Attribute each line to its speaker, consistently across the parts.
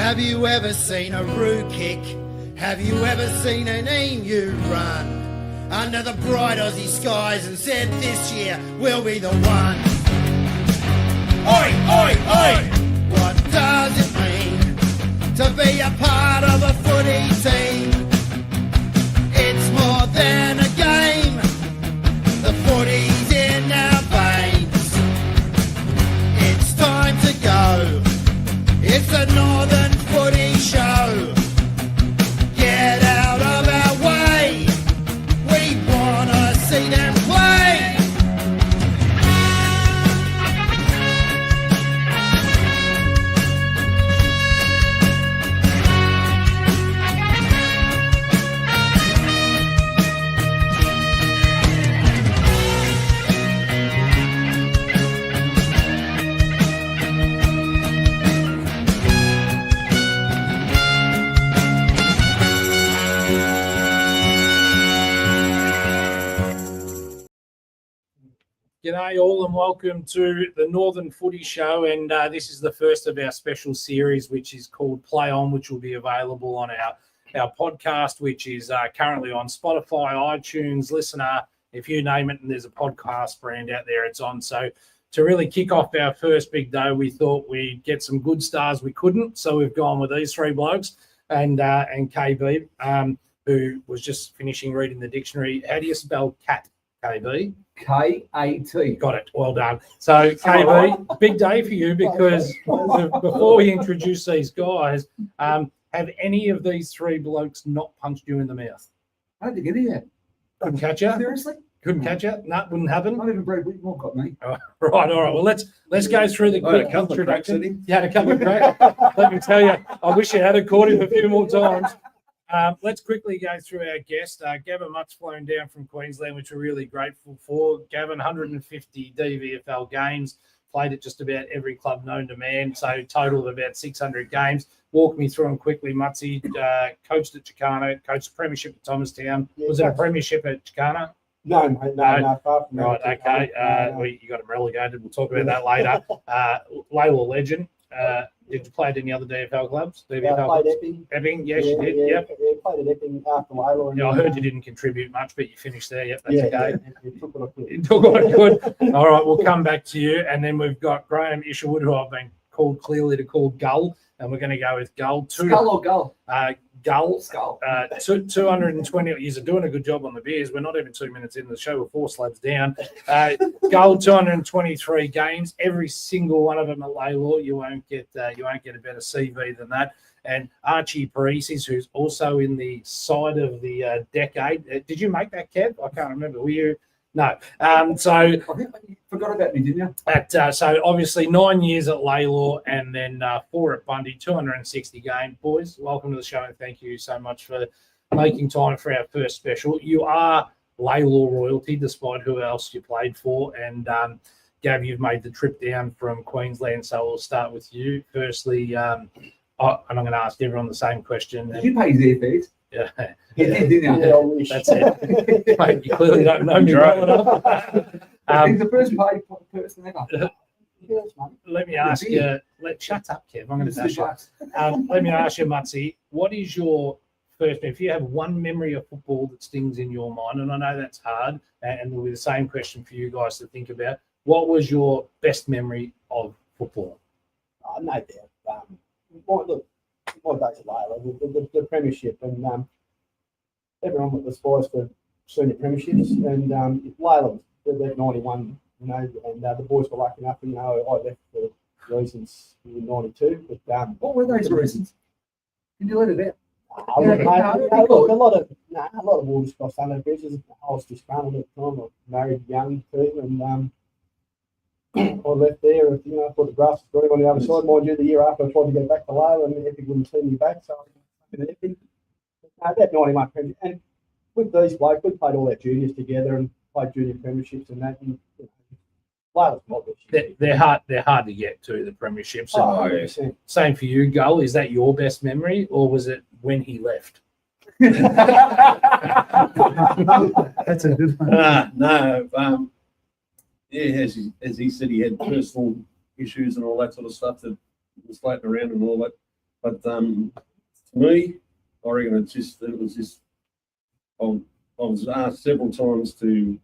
Speaker 1: Have you ever seen a roo kick? Have you ever seen an emu run under the bright Aussie skies and said this year we'll be the one? Oi, oi, oi! What does it mean to be a part of a footy team? It's more than a game. The footy's in our veins. It's time to go. It's the Northern Footy Show. Get out of our way. We wanna see them play.
Speaker 2: G'day all and welcome to the Northern Footy Show, and this is the first of our special series which is called Play On, which will be available on our podcast, which is currently on Spotify, iTunes, Listener, if you name it, and there's a podcast brand out there it's on. So to really kick off our first big day, we thought we'd get some good stars. We couldn't, so we've gone with these three blokes and KB, who was just finishing reading the dictionary. How do you spell cat, KB?
Speaker 3: K-A-T.
Speaker 2: Got it. Well done. So, KB, big day for you because before we introduce these guys, have any of these three blokes not punched you in the mouth?
Speaker 3: How did you get here?
Speaker 2: Couldn't catch you?
Speaker 3: Seriously?
Speaker 2: Couldn't catch you? No, wouldn't happen.
Speaker 3: Not even Brad Whitmore got me.
Speaker 2: All right. Well, let's go through the quick introduction. You had a couple of cracks. Let me tell you, I wish you had caught him a few more times. Let's quickly go through our guest. Gavin Mutt's flown down from Queensland, which we're really grateful for. Gavin, 150 DVFL games, played at just about every club known to man, so total of about 600 games. Walk me through them quickly, Muttsy. Coached at Chicana, coached Premiership at Thomastown. Was it a Premiership at Chicana?
Speaker 4: No, mate, no, far from
Speaker 2: right, okay. You got him relegated. We'll talk about that later. Layla legend. Did you play at any other DFL clubs?
Speaker 4: I played Epping.
Speaker 2: Epping, yes, you did. Yep.
Speaker 4: Yeah, played at Epping after Layla.
Speaker 2: Yeah, I heard you didn't contribute much, but you finished there. Yep, that's okay.
Speaker 4: You took what I could.
Speaker 2: You took what I could. All right, we'll come back to you. And then we've got Graham Isherwood, who I've been called clearly to call Gull, and we're going to go with Gull.
Speaker 3: Skull or Gull?
Speaker 2: Gull.
Speaker 3: Skull.
Speaker 2: 220. You're doing a good job on the beers. We're not even 2 minutes into the show. We're 4 slabs down. Gull, 223 games. Every single one of them at Laylaw. You won't get a better CV than that. And Archie Parisis, who's also in the side of the decade. Did you make that, Kev? I can't remember. Were you? No. So
Speaker 3: I think you forgot about me, didn't you?
Speaker 2: So obviously 9 years at Laylaw and then 4 at Bundy, 260 games. Boys, welcome to the show and thank you so much for making time for our first special. You are Laylaw royalty, despite who else you played for. And Gav, you've made the trip down from Queensland, so we'll start with you. Firstly, and I'm going to ask everyone the same question.
Speaker 3: Did you pay his airfares?
Speaker 2: Yeah.
Speaker 3: He did, didn't you?
Speaker 4: Yeah, I wish.
Speaker 2: That's it. Mate, you clearly don't know me well enough.
Speaker 3: He's the first paid person ever.
Speaker 4: Yes, mate.
Speaker 2: Let me ask you, shut up, Kev. I'm going to dash you. Let me ask you, Mutsy, what is your first, if you have one memory of football that stings in your mind, and I know that's hard, and there'll be the same question for you guys to think about, what was your best memory of football?
Speaker 4: No doubt. Look, my days at Layla, the premiership, and everyone was spoils for senior premierships, and Layla was that 91, and the boys were lucky enough, I left for reasons in 92, but
Speaker 3: what were those reasons? Can you let it out?
Speaker 4: Look, a lot of waters crossed under bridges. I was just running at the time. I married young too, and I left there. I thought the grass was green on the other side. Mind you, the year after I tried to get back to Layla, and Epic wouldn't see me back, so I was Epic. That 91 premiership, and with these blokes, we played all our juniors together and played junior premierships and that. And, Layla's not
Speaker 2: they're hard to get to, the premierships.
Speaker 4: Oh,
Speaker 2: same for you, Gull. Is that your best memory, or was it when he left?
Speaker 3: That's a good one.
Speaker 5: No. Yeah, as he said, he had personal issues and all that sort of stuff that was floating around and all that. But to me, I reckon it was just. I was asked several times to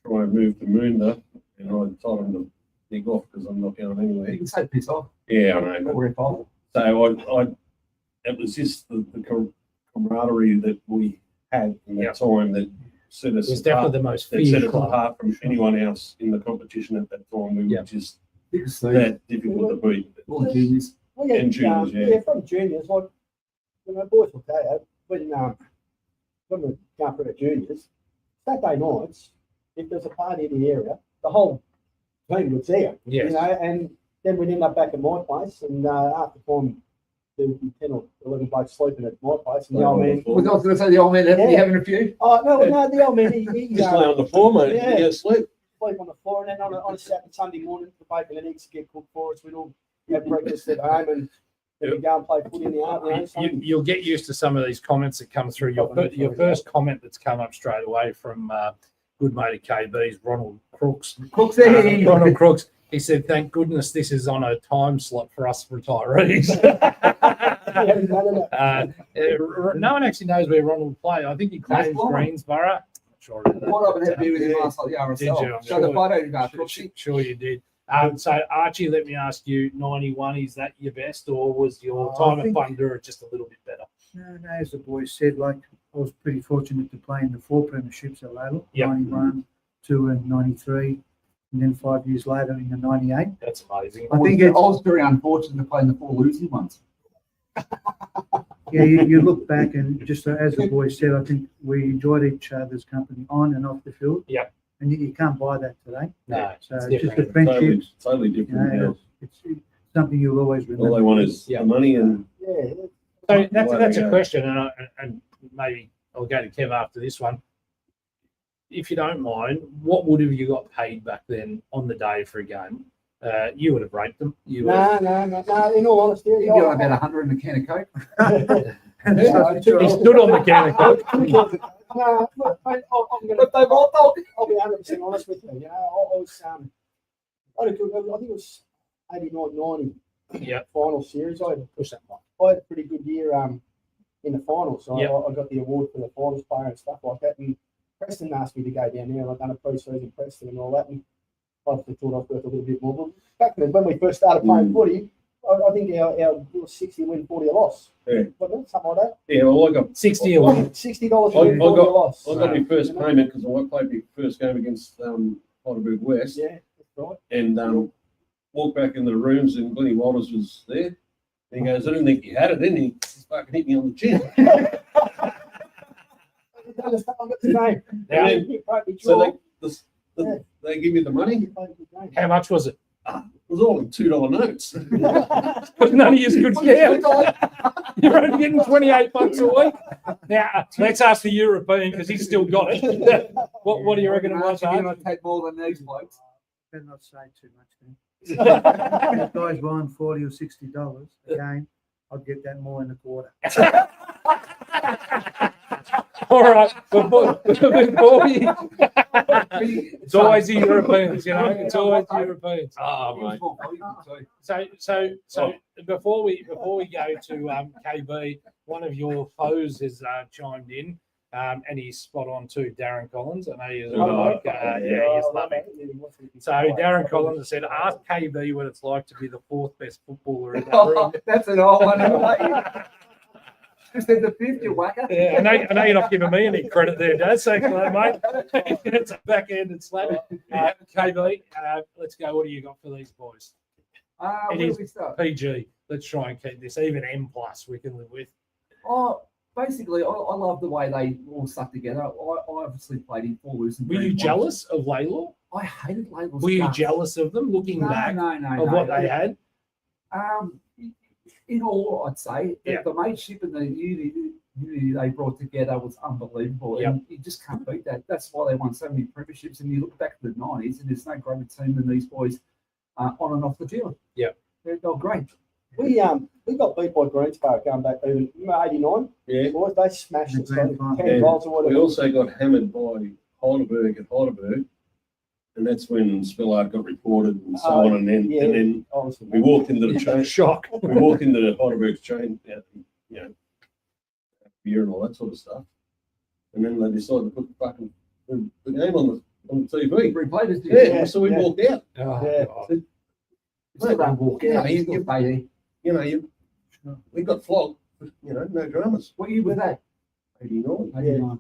Speaker 5: try and move to Moonda, and I told him to nick off because I'm not going anywhere.
Speaker 3: You can say piss off.
Speaker 5: Yeah, I know.
Speaker 3: Or rip off.
Speaker 5: So it was just the camaraderie that we had in that time that set us
Speaker 2: It's
Speaker 5: apart.
Speaker 2: definitely the most
Speaker 5: That set
Speaker 2: feared
Speaker 5: us
Speaker 2: club.
Speaker 5: apart from anyone else in the competition at that time. We were just
Speaker 3: Because Steve,
Speaker 5: that difficult to beat.
Speaker 3: all the juniors.
Speaker 4: Well, yeah,
Speaker 5: And juniors, yeah.
Speaker 4: from juniors, like, boys will tell you, when we're going through the juniors, Saturday nights, if there's a party in the area, the whole team was there.
Speaker 2: Yes.
Speaker 4: And then we'd end up back at my place, and after time, there would be 10 or 11 blokes sleeping at my place, and the old man.
Speaker 3: I was going to say the old man having a few.
Speaker 4: Oh, no, the old man, he's
Speaker 5: Just lay on the floor, mate.
Speaker 4: Yeah.
Speaker 5: Yeah, sleep.
Speaker 4: sleep on the floor, and then on a Saturday, Sunday morning, the bacon and eggs get cooked for us. We'd all have breakfast at home, and then we go and play footy in the yard.
Speaker 2: You'll get used to some of these comments that come through. Your first comment that's come up straight away from good mate of KB's, Ronald Crooks. Ronald Crooks. He said, "Thank goodness this is on a time slot for us retirees." No one actually knows where Ronald played. I think he claims Greensborough. Sure.
Speaker 3: What I've had to do with him last night, the RSL. So the photo,
Speaker 2: sure you did. So Archie, let me ask you, 91, is that your best, or was your time at Bundoora just a little bit better?
Speaker 6: No, as the boys said, like I was pretty fortunate to play in the 4 premierships at Layla,
Speaker 2: Yep.
Speaker 6: 91, 2 and 93, and then 5 years later in the 98.
Speaker 2: That's amazing.
Speaker 3: I think I was very unfortunate to play in the 4 losing ones.
Speaker 6: Yeah, you look back and just as the boys said, I think we enjoyed each other's company on and off the field.
Speaker 2: Yep.
Speaker 6: And you can't buy that today.
Speaker 2: No,
Speaker 6: So
Speaker 2: it's
Speaker 6: just the
Speaker 2: different.
Speaker 6: friendships,
Speaker 5: Totally
Speaker 6: you
Speaker 5: different now.
Speaker 6: know, it's something you'll always
Speaker 5: All
Speaker 6: remember.
Speaker 5: they want is
Speaker 2: Yeah.
Speaker 5: the money and
Speaker 2: So that's
Speaker 5: Well,
Speaker 2: a
Speaker 5: yeah.
Speaker 2: question, and maybe I'll go to Kev after this one. If you don't mind, what would have you got paid back then on the day for a game? You would have raped them. You would have,
Speaker 4: No. In all honesty,
Speaker 3: You get about 100 in a can of Coke.
Speaker 2: he stood on the counter.
Speaker 4: No, look, mate, I'm going to. I'll be 100% honest with you. You know, I was. I think it was 89-90
Speaker 2: Yeah,
Speaker 4: final series. I
Speaker 2: push that one.
Speaker 4: had a pretty good year in the finals. So
Speaker 2: Yep.
Speaker 4: I got the award for the finals player and stuff like that. And Preston asked me to go down there, and I'd done a pre-season Preston and all that. And I thought I was worth a little bit more. But back then, when we first started playing footy, I think our 60 win, 40 a loss.
Speaker 5: Yeah.
Speaker 4: Wasn't it? Something like that.
Speaker 5: yeah. Well, I got
Speaker 2: 60 a win.
Speaker 4: $60
Speaker 5: I
Speaker 4: a win, 40 a loss.
Speaker 5: I got my first payment because I played my first game against Heidelberg West,
Speaker 4: Yeah, that's right.
Speaker 5: and walked back in the rooms, and Glennie Walters was there. And he goes, "I didn't think you had it." Then he fucking hit me on the chin.
Speaker 4: I got the name.
Speaker 2: Yeah.
Speaker 4: He broke me
Speaker 5: So
Speaker 4: jaw.
Speaker 5: they give me the money.
Speaker 4: He
Speaker 5: It
Speaker 4: played a good game.
Speaker 2: How much was it?
Speaker 5: was all in $2 notes.
Speaker 2: Because none of you could count. You're only getting $28 a week. Now, let's ask the European because he's still got it. What do you reckon it was?
Speaker 3: You're going to take more than these blokes.
Speaker 6: Better not say too much then. If guys buying $40 or $60 a game, I'd get that more in a quarter.
Speaker 2: All right, before we, it's always the Europeans, you know. It's always the Europeans.
Speaker 5: Oh, mate.
Speaker 2: So before we go to KB, one of your foes has chimed in, and he's spot on too, Darren Collins. I know he's he's loving it. So Darren Collins has said, "Ask KB what it's like to be the 4th best footballer in that room."
Speaker 3: That's an old one. Just in the 5th, you whacker.
Speaker 2: Yeah, I know you're not giving me any credit there, Dad. Thanks for that, mate. It's a backhanded slap. KB, let's go. What do you got for these boys?
Speaker 3: Where do we start?
Speaker 2: PG. Let's try and keep this even M+ we can live with.
Speaker 3: Basically, I love the way they all stuck together. I obviously played in 4 losing.
Speaker 2: Were you jealous of Laylaw?
Speaker 3: I hated labels.
Speaker 2: Were you jealous of them looking back of what they had?
Speaker 3: In all, I'd say
Speaker 2: Yeah.
Speaker 3: the mateship and the unity they brought together was unbelievable.
Speaker 2: Yep.
Speaker 3: And you just can't beat that. That's why they won so many premierships. And you look back to the 90s, and there's no greater team than these boys on and off the field.
Speaker 2: Yep.
Speaker 3: They're great.
Speaker 4: We got beat by Greensborough going back even 89.
Speaker 5: Yeah.
Speaker 4: Boys, they smashed us.
Speaker 6: The grand final.
Speaker 4: 10 goals or
Speaker 5: We
Speaker 4: whatever.
Speaker 5: also got hammered by Heidelberg at Heidelberg. And that's when Spillard got reported and so
Speaker 4: Oh,
Speaker 5: on. And then
Speaker 4: Obviously,
Speaker 5: we walked into the chain.
Speaker 2: Shock.
Speaker 5: We walked into the Heidelberg's chain, beer and all that sort of stuff. And then they decided to put the game on the TV.
Speaker 3: Replayed it.
Speaker 5: Yeah, so we walked out.
Speaker 2: Oh,
Speaker 4: Yeah.
Speaker 2: God.
Speaker 3: Still don't walk
Speaker 5: Yeah,
Speaker 3: out.
Speaker 5: you-
Speaker 3: Still pay.
Speaker 5: We got flogged, no dramas.
Speaker 3: What year was that?
Speaker 5: 89.
Speaker 3: 89.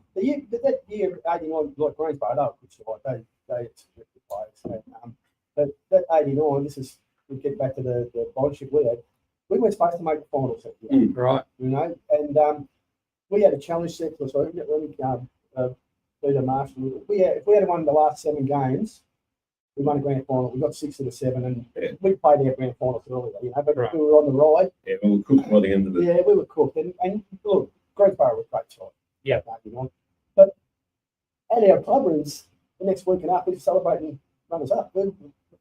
Speaker 4: but that year, 89, like Greensboro, they were good side. They had some good players. But that 89, we get back to the bondship we had. We weren't supposed to make the finals that year,
Speaker 2: Right.
Speaker 4: and we had a challenge set to us. So when we beat a Marshall, if we had won the last 7 games, we won a grand final. We got 6 of the 7, and we played our grand finals earlier. But
Speaker 2: Right.
Speaker 4: we were on the ride.
Speaker 5: Yeah, we were cooked by the end of it.
Speaker 4: Yeah, we were cooked. And look, Greensboro was a great side.
Speaker 2: Yeah.
Speaker 4: But at our club rooms, the next week and a half, we were celebrating runners up.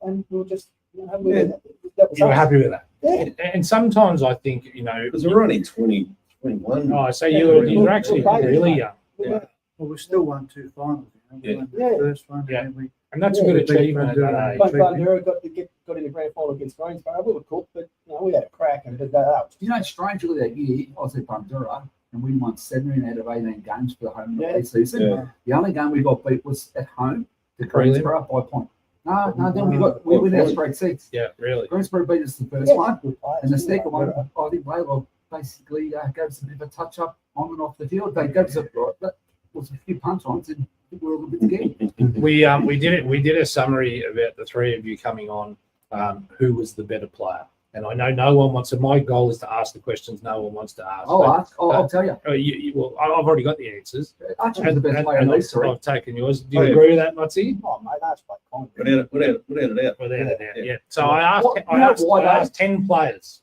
Speaker 4: And we were just, that was
Speaker 2: You were
Speaker 4: us.
Speaker 2: happy with that?
Speaker 4: Yeah.
Speaker 2: And sometimes I think,
Speaker 5: Because we're only 20, 21.
Speaker 2: so you're actually really young.
Speaker 4: Yeah.
Speaker 6: Well, we still won 2 finals. We won the
Speaker 4: Yeah.
Speaker 6: first one,
Speaker 2: Yeah.
Speaker 6: and then we
Speaker 2: And that's a
Speaker 4: Yeah,
Speaker 2: good
Speaker 6: beat
Speaker 2: achievement at that
Speaker 6: Bandura.
Speaker 2: age.
Speaker 4: But Bandura got in the grand final against Greensboro. We were cooked, but we had a crack and did that out.
Speaker 3: Strangely that year, I was at Bandura and we won 17 out of 18 games for the home and
Speaker 4: Yeah.
Speaker 3: away season.
Speaker 5: Yeah.
Speaker 3: The only game we got beat was at home to
Speaker 2: Prelim?
Speaker 3: Greensboro by a point. No, then we went out straight 6.
Speaker 2: Yeah, really.
Speaker 3: Greensboro beat us the first
Speaker 4: Yeah,
Speaker 3: one,
Speaker 4: good players,
Speaker 3: and the
Speaker 4: yeah.
Speaker 3: second one, I think Layla basically gave us a bit of a touch up on and off the field. They gave us a few punch ons, and I think we were a little bit scared.
Speaker 2: We did a summary about the 3 of you coming on. Who was the better player? And I know no one wants to. My goal is to ask the questions no one wants to ask.
Speaker 3: I'll tell you.
Speaker 2: Well, I've already got the answers.
Speaker 3: Archie was the best player in
Speaker 2: and
Speaker 3: these 3.
Speaker 2: I've taken yours. Do you agree with that, Mutsy?
Speaker 4: Oh, mate, that's like con.
Speaker 5: Without it out.
Speaker 2: Without a doubt,
Speaker 5: Yeah.
Speaker 2: yeah. So I asked 10 players,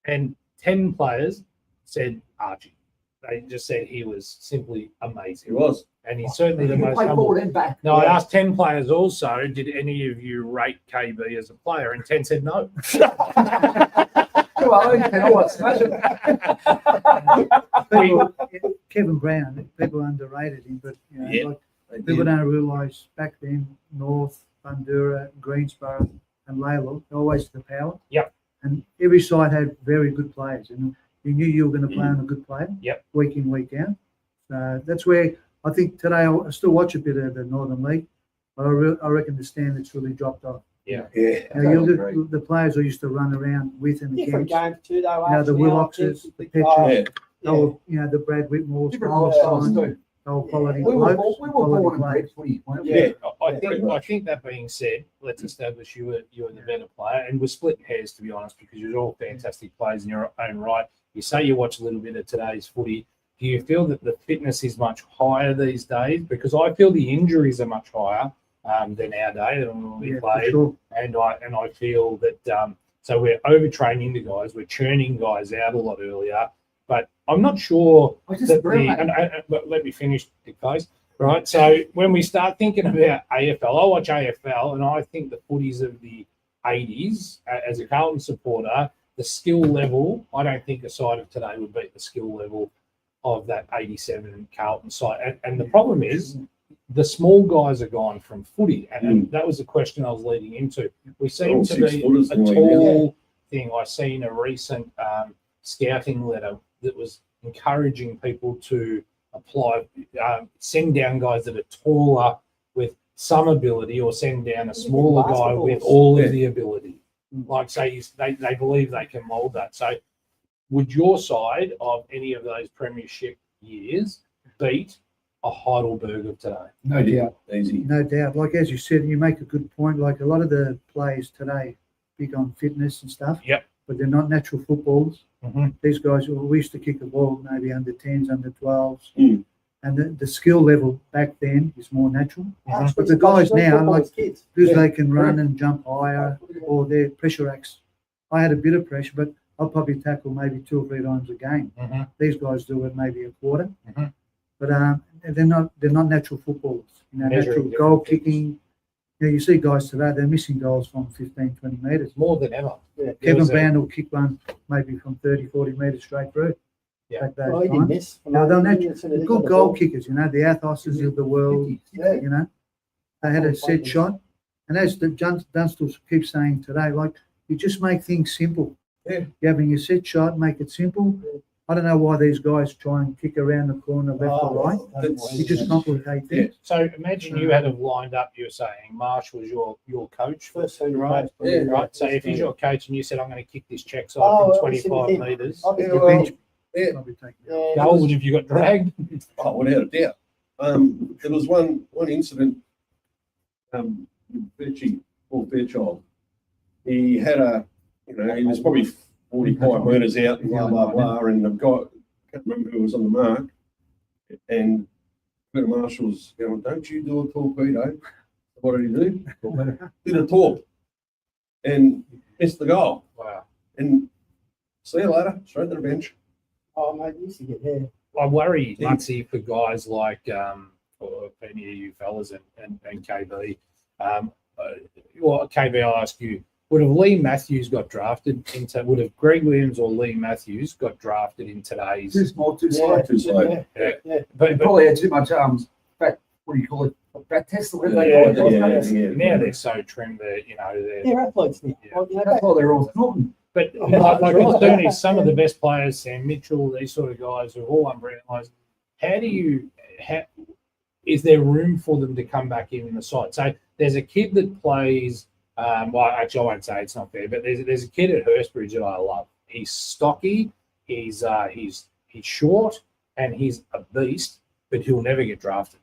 Speaker 2: and 10 players said Archie. They just said he was simply amazing.
Speaker 5: He was.
Speaker 2: And he's certainly the
Speaker 3: You
Speaker 2: most
Speaker 3: play
Speaker 2: humble.
Speaker 3: forward and back.
Speaker 2: No, I asked 10 players also, did any of you rate KB as a player? And 10 said no.
Speaker 3: Well, you can always smash it.
Speaker 6: Kevin Brown, people underrated him, but
Speaker 5: Yeah.
Speaker 6: like, people don't realise back then, North, Bandura, Greensboro, and Layla, always the power.
Speaker 2: Yep.
Speaker 6: And every side had very good players, and you knew you were going to play on a good player.
Speaker 2: Yep.
Speaker 6: Week in, week out. So that's where I think today I still watch a bit of the Northern League, but I reckon the standard's really dropped off.
Speaker 5: Yeah.
Speaker 6: You look at the players who used to run around with and
Speaker 4: Different
Speaker 6: against.
Speaker 4: games too, though.
Speaker 6: The Willoxes, the Petries,
Speaker 5: Yeah.
Speaker 6: the Brad Whitmores,
Speaker 3: Different lifestyles too.
Speaker 6: quality
Speaker 3: We were
Speaker 6: blokes,
Speaker 3: born
Speaker 6: quality
Speaker 3: and bred
Speaker 6: players.
Speaker 3: footy, weren't we?
Speaker 5: Yeah.
Speaker 2: I think that being said, let's establish you were the better player. And we're splitting hairs, to be honest, because you're all fantastic players in your own right. You say you watch a little bit of today's footy. Do you feel that the fitness is much higher these days? Because I feel the injuries are much higher than our day, than when we
Speaker 6: Yeah, for
Speaker 2: played.
Speaker 6: sure.
Speaker 2: And I feel that so we're overtraining the guys, we're churning guys out a lot earlier. But I'm not sure
Speaker 3: I
Speaker 2: that
Speaker 3: disagree, mate.
Speaker 2: but let me finish, Dick Face. Right. So when we start thinking about AFL, I watch AFL and I think the footies of the 80s, as a Carlton supporter, the skill level, I don't think a side of today would beat the skill level of that 87 Carlton side. And the problem is the small guys are gone from footy. And that was the question I was leading into. We seem
Speaker 5: All
Speaker 2: to
Speaker 5: 6
Speaker 2: be
Speaker 5: footers
Speaker 2: a
Speaker 5: now,
Speaker 2: tall thing. I seen a recent scouting letter that was encouraging people to apply, send down guys that are taller with some ability, or send down a smaller guy with all of the ability. Like, say, they believe they can mould that. So, would your side of any of those premiership years beat a Heidelberg of today?
Speaker 3: No doubt.
Speaker 5: Easy.
Speaker 6: No doubt. Like as you said, you make a good point. Like a lot of the players today, big on fitness and stuff.
Speaker 2: Yep.
Speaker 6: But they're not natural footballers.
Speaker 2: Mhm.
Speaker 6: These guys, we used to kick the ball maybe under 10s, under 12s.
Speaker 5: Mm.
Speaker 6: And the skill level back then is more natural.
Speaker 2: Mhm.
Speaker 6: But the guys now, like,
Speaker 4: kids.
Speaker 6: because they can run and jump higher, or their pressure acts. I had a bit of pressure, but I'll probably tackle maybe 2 or 3 times a game.
Speaker 2: Mhm.
Speaker 6: These guys do it maybe a quarter.
Speaker 2: Mhm.
Speaker 6: But they're not natural footballers.
Speaker 2: Measuring
Speaker 6: Natural
Speaker 2: different
Speaker 6: goal
Speaker 2: things.
Speaker 6: kicking. You see guys today, they're missing goals from 15, 20 metres.
Speaker 2: More than ever.
Speaker 4: Yeah.
Speaker 6: Kevin Brown will kick one maybe from 30, 40 metres straight through.
Speaker 2: Yeah.
Speaker 6: Back those
Speaker 4: Well, he didn't
Speaker 6: times.
Speaker 4: miss.
Speaker 6: No, they're natural. Good goal kickers, the Athoses of the world,
Speaker 4: Yeah.
Speaker 6: They had a set shot. And as the Dunstall keeps saying today, like, you just make things simple.
Speaker 5: Yeah.
Speaker 6: You're having your set shot, make it simple. I don't know why these guys try and kick around the corner left or right. You just complicate things.
Speaker 2: So imagine you had have lined up. You were saying Marsh was your coach,
Speaker 4: First senior
Speaker 2: right?
Speaker 4: coach,
Speaker 5: Yeah.
Speaker 2: Right. So if he's your coach and you said, "I'm going to kick this check side
Speaker 4: Oh,
Speaker 2: from
Speaker 4: well, it's
Speaker 2: 25
Speaker 4: him.
Speaker 2: meters,"
Speaker 4: Obviously,
Speaker 5: Yeah, well,
Speaker 6: Bench probably take it out.
Speaker 4: yeah,
Speaker 2: goal, would have you got dragged?
Speaker 5: Oh, without a doubt. There was one incident. Richie, Paul Fairchild. He had he was probably 45 metres out and blah blah blah, and the guy, can't remember who was on the mark, and Peter Marshall's going, "Don't you do a torpedo?" What did he do? Did a torp, and missed the goal.
Speaker 2: Wow.
Speaker 5: And see you later, straight to the bench.
Speaker 4: Oh, mate, you used to get there.
Speaker 2: I worry,
Speaker 5: Yeah.
Speaker 2: Mutsy, for guys like or any of you fellas and KB. Well, KB, I'll ask you: would have Lee Matthews got drafted into? Would have Greg Williams or Lee Matthews got drafted in today's?
Speaker 3: Too small, too slow.
Speaker 5: Too slow.
Speaker 4: Yeah.
Speaker 2: But
Speaker 3: Probably had too much fat. What do you call it? Fat test or whatever
Speaker 2: Yeah,
Speaker 3: they call it.
Speaker 5: yeah.
Speaker 2: now they're so trim that they're.
Speaker 4: They're athletes now.
Speaker 2: Yeah.
Speaker 4: Well,
Speaker 3: That's why they're all snorting.
Speaker 2: But like what's doing is some of the best players, Sam Mitchell, these sort of guys who are all unrealised. Is there room for them to come back in the side? So there's a kid that plays. Well, actually, I won't say it's not fair, but there's a kid at Hurstbridge that I love. He's stocky, he's short, and he's a beast, but he'll never get drafted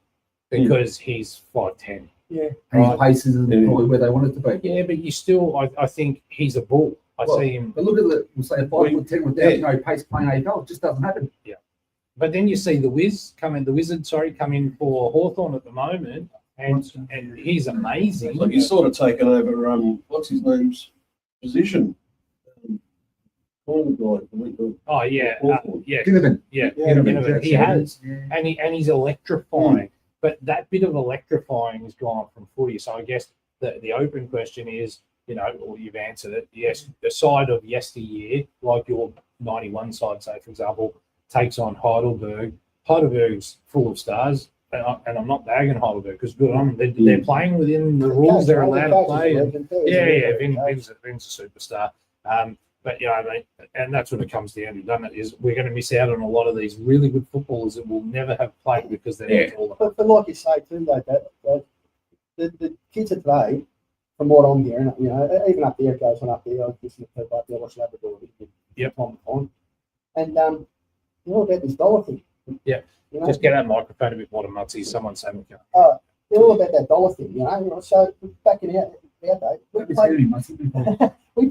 Speaker 2: because he's 5'10".
Speaker 4: Yeah.
Speaker 3: And his pace isn't probably where they want it to be.
Speaker 2: Yeah, but you still, I think he's a bull. I see him.
Speaker 3: But look at we'll say a 5'10" without no pace playing AFL. It just doesn't happen.
Speaker 2: But then you see the Wizard come in for Hawthorn at the moment, and he's amazing.
Speaker 5: Like he's sort of taken over. What's his name's position?
Speaker 2: Oh yeah, yeah,
Speaker 3: Ginnivan.
Speaker 2: yeah.
Speaker 4: Yeah,
Speaker 2: He has,
Speaker 6: Yeah.
Speaker 2: and he's electrifying. But that bit of electrifying is gone from footy. So I guess the open question is, or you've answered it. Yes, the side of yesteryear, like your 91 side, say for example, takes on Heidelberg. Heidelberg's full of stars, and I'm not bagging Heidelberg because good on them. They're playing within the rules they're allowed to play. Vin's a superstar. But I mean, and that's what it comes down to, doesn't it? Is we're going to miss out on a lot of these really good footballers that will never have played because they're not taller.
Speaker 4: But like you say too, though, that the kids of today, from what I'm hearing, even up there, it goes on up there. I listen to people up there, watch Labrador.
Speaker 2: Yep.
Speaker 4: On. And they're all about this dollar thing.
Speaker 2: Yeah. Just get that microphone a bit more to Mutsy. Someone say we can't.
Speaker 4: They're all about that dollar thing, So back in our day, we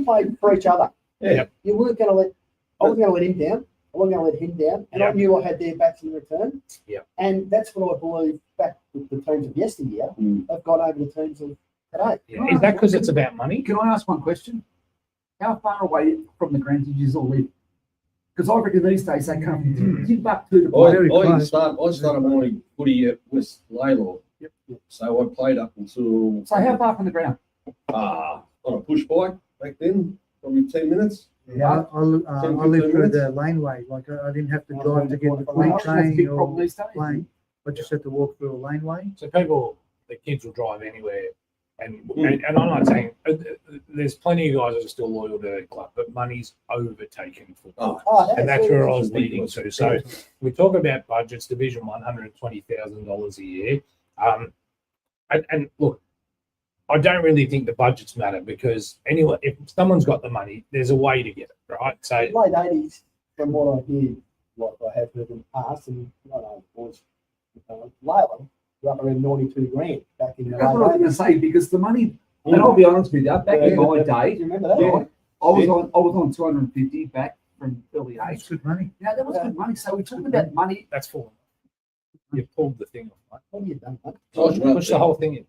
Speaker 4: played for each other.
Speaker 5: Yeah.
Speaker 4: You weren't going to let. I wasn't going to let him down. I wasn't going to let him down, and I
Speaker 2: Yeah.
Speaker 4: knew I had their backs in return.
Speaker 2: Yeah.
Speaker 4: And that's what I believe back with the teams of yesteryear have got over the teams of today.
Speaker 2: Yeah. Is that because it's about money?
Speaker 3: Can I ask one question? How far away from the ground did you all live? Because I reckon these days they come give back to the play.
Speaker 5: I started my footy at West Laylaw.
Speaker 6: Yep.
Speaker 5: So I played up until
Speaker 3: So how far from the ground?
Speaker 5: on a push bike back then, probably 10 minutes.
Speaker 6: Yeah, I lived
Speaker 5: 15
Speaker 6: through
Speaker 5: minutes.
Speaker 6: the laneway. Like I didn't have to
Speaker 4: Oh,
Speaker 6: drive to get the
Speaker 3: Well, that's a
Speaker 6: train
Speaker 3: big problem
Speaker 6: or
Speaker 3: these days.
Speaker 6: plane. I just had to walk through a laneway.
Speaker 2: So the kids will drive anywhere. And I'm not saying there's plenty of guys that are still loyal to their club, but money's overtaken football. And that's where I was leading to. So we talk about budgets, Division 1, $120,000 a year. And look, I don't really think the budgets matter because anyway, if someone's got the money, there's a way to get it, right? So
Speaker 4: Late 80s, from what I hear, like I have heard in the past, and I know boys, Layla, were up around 92 grand back in the
Speaker 3: That's what I was
Speaker 4: late
Speaker 3: going to say because the money, and I'll be honest with you, back in my day,
Speaker 4: Do you remember that?
Speaker 3: yeah, I was on 250 back from early
Speaker 6: It's
Speaker 3: age.
Speaker 6: good money.
Speaker 3: Yeah, that was good money. So we're talking about money.
Speaker 2: that's full. You pulled the thing off,
Speaker 4: What have you done, mate?
Speaker 2: mate. Push the whole thing in.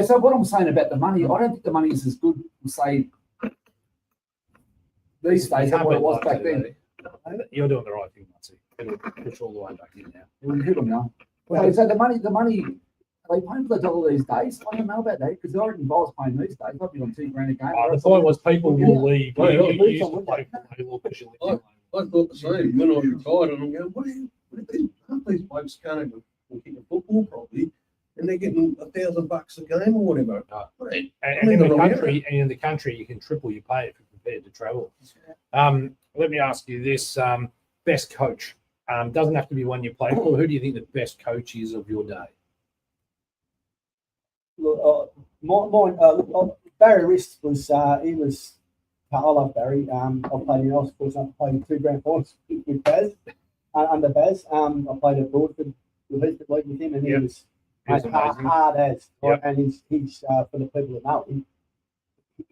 Speaker 3: So what I'm saying about the money, I don't think the money is as good as say these days as what it was back then.
Speaker 2: You're doing the right thing, Mutsy. It'll push all the way back in now.
Speaker 3: We hit them now. So the money, are they paying for the dollar these days? I don't know about that because I reckon if I was paying these days, I'd be on $2 grand a game.
Speaker 2: The point was people will leave.
Speaker 5: Yeah.
Speaker 2: You used to play for Laylaw because you lived in
Speaker 5: I thought the same. When I was retired, and I'm going, what are these blokes can't even kick a football properly? and they're getting $1,000 a game or whatever. Mate,
Speaker 2: And in the country, you can triple your pay if you're prepared to travel. Let me ask you this: best coach doesn't have to be one you played for. Who do you think the best coach is of your day?
Speaker 4: Look, Barry Wrist was he was. I love Barry. I played in Oxford. I played 2 grand finals with Baz under Baz. I played at Broadford with him, and he was hard as.
Speaker 2: Yep.
Speaker 4: And he's for the people that know him,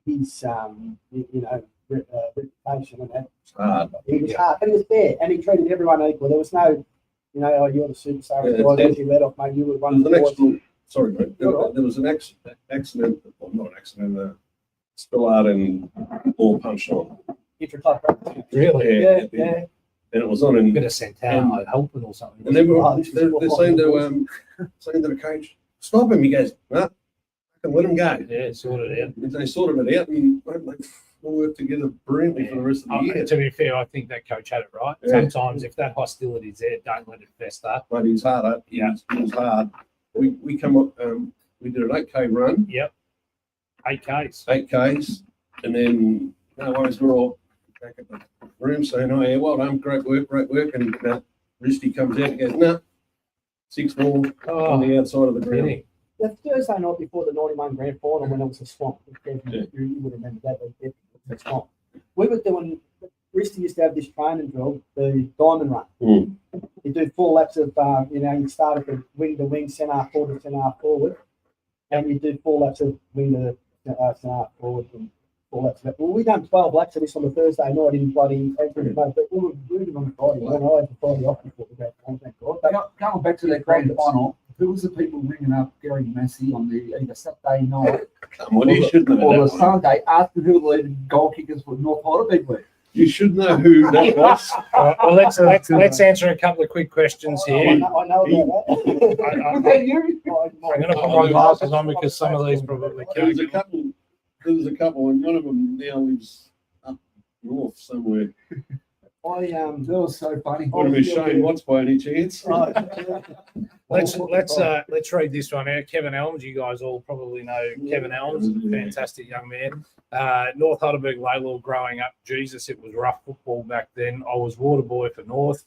Speaker 4: his reputation and that. He was hard, but he was fair, and he treated everyone equal. There was no, oh, you're the superstar. You let off, mate. You were one of the boys.
Speaker 5: Sorry, mate. There was an accident. Well, not an accident. Spillard and ball punched on.
Speaker 2: Really?
Speaker 4: Yeah.
Speaker 5: And it was on in
Speaker 2: Bit of Santana helping or something.
Speaker 5: and they they're saying to the coach, stop him. He goes, nah, I can let him go.
Speaker 2: Yeah, sorted it out.
Speaker 5: And they sorted it out and we'll work together brilliantly for the rest of the year.
Speaker 2: To be fair, I think that coach had it right.
Speaker 5: Yeah.
Speaker 2: Sometimes if that hostility's there, don't let it fester.
Speaker 5: But he's hard. He was hard. We come up. We did an 8K run.
Speaker 2: Yep. 8Ks.
Speaker 5: 8Ks, and then no worries, we're all back at the room saying, "Oh yeah, well done, great work." And Risty comes out and goes, "No, 6 more on the outside of the ground."
Speaker 2: Really?
Speaker 4: The Thursday night before the 91 grand final, when it was a swamp, you would remember that. It was a swamp. We were doing. Risty used to have this training drill, the diamond run.
Speaker 5: Mm.
Speaker 4: You do 4 laps of, you start at the wing to wing, centre half forward to centre half forward, and you do 4 laps of wing to centre half forward and 4 laps of that. Well, we done 12 laps of this on the Thursday night in bloody, but we were moving on Friday. I had the Friday off before the grand final, thank God. But
Speaker 3: Going back to that grand final, who was the people ringing up Gary Massey on the either Saturday night
Speaker 5: Come on, you should know
Speaker 3: or
Speaker 5: that
Speaker 3: the
Speaker 5: one.
Speaker 3: Sunday after who the leading goal kickers for North Heidelberg were?
Speaker 5: You should know who that was.
Speaker 2: Well, let's answer a couple of quick questions
Speaker 4: I
Speaker 2: here.
Speaker 4: know about that.
Speaker 2: I'm
Speaker 3: Was that you?
Speaker 2: going to put my glasses on because some of these probably
Speaker 5: There was
Speaker 2: can't.
Speaker 5: a couple, and one of them now lives up north somewhere.
Speaker 3: That was so funny.
Speaker 5: Would have been Shane Watts by any chance?
Speaker 2: Let's read this one out. Kevin Elms, you guys all probably know Kevin Elms, is a fantastic young man. North Heidelberg Laylaw growing up, Jesus, it was rough football back then. I was water boy for North.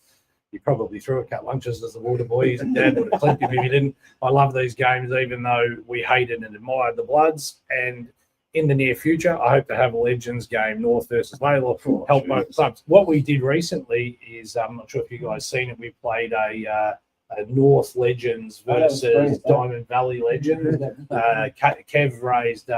Speaker 2: He probably threw a couple lunches as a water boy. His dad would have clipped him if he didn't. I love these games, even though we hated and admired the Bloods. And in the near future, I hope to have a Legends game, North versus Laylaw, help both clubs. What we did recently is, I'm not sure if you guys seen it, we played a North Legends versus Diamond Valley Legends. Kev raised,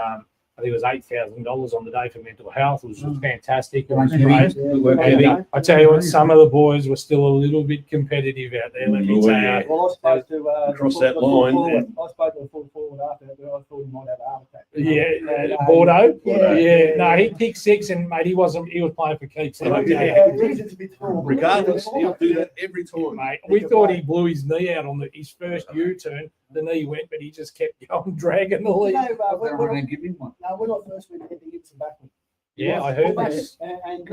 Speaker 2: I think it was $8,000 on the day for mental health, which was fantastic. It was great. And I tell you what, some of the boys were still a little bit competitive out there. Let me tell you.
Speaker 4: Well, I spoke to
Speaker 5: Cross that line.
Speaker 4: I spoke to the full forward after that. I thought he might have a heart attack.
Speaker 2: Yeah, Bordeaux.
Speaker 5: Bordeaux.
Speaker 2: Yeah, no, he kicked 6, and mate, he was playing for keeps.
Speaker 5: Regardless, he'll do that every time.
Speaker 2: Mate, we thought he blew his knee out on his first U-turn. The knee went, but he just kept going, dragging the lead.
Speaker 3: We're going to give him one.
Speaker 4: No, we're not first. We hit the hips and backwards.
Speaker 2: Yeah, I heard this.
Speaker 4: And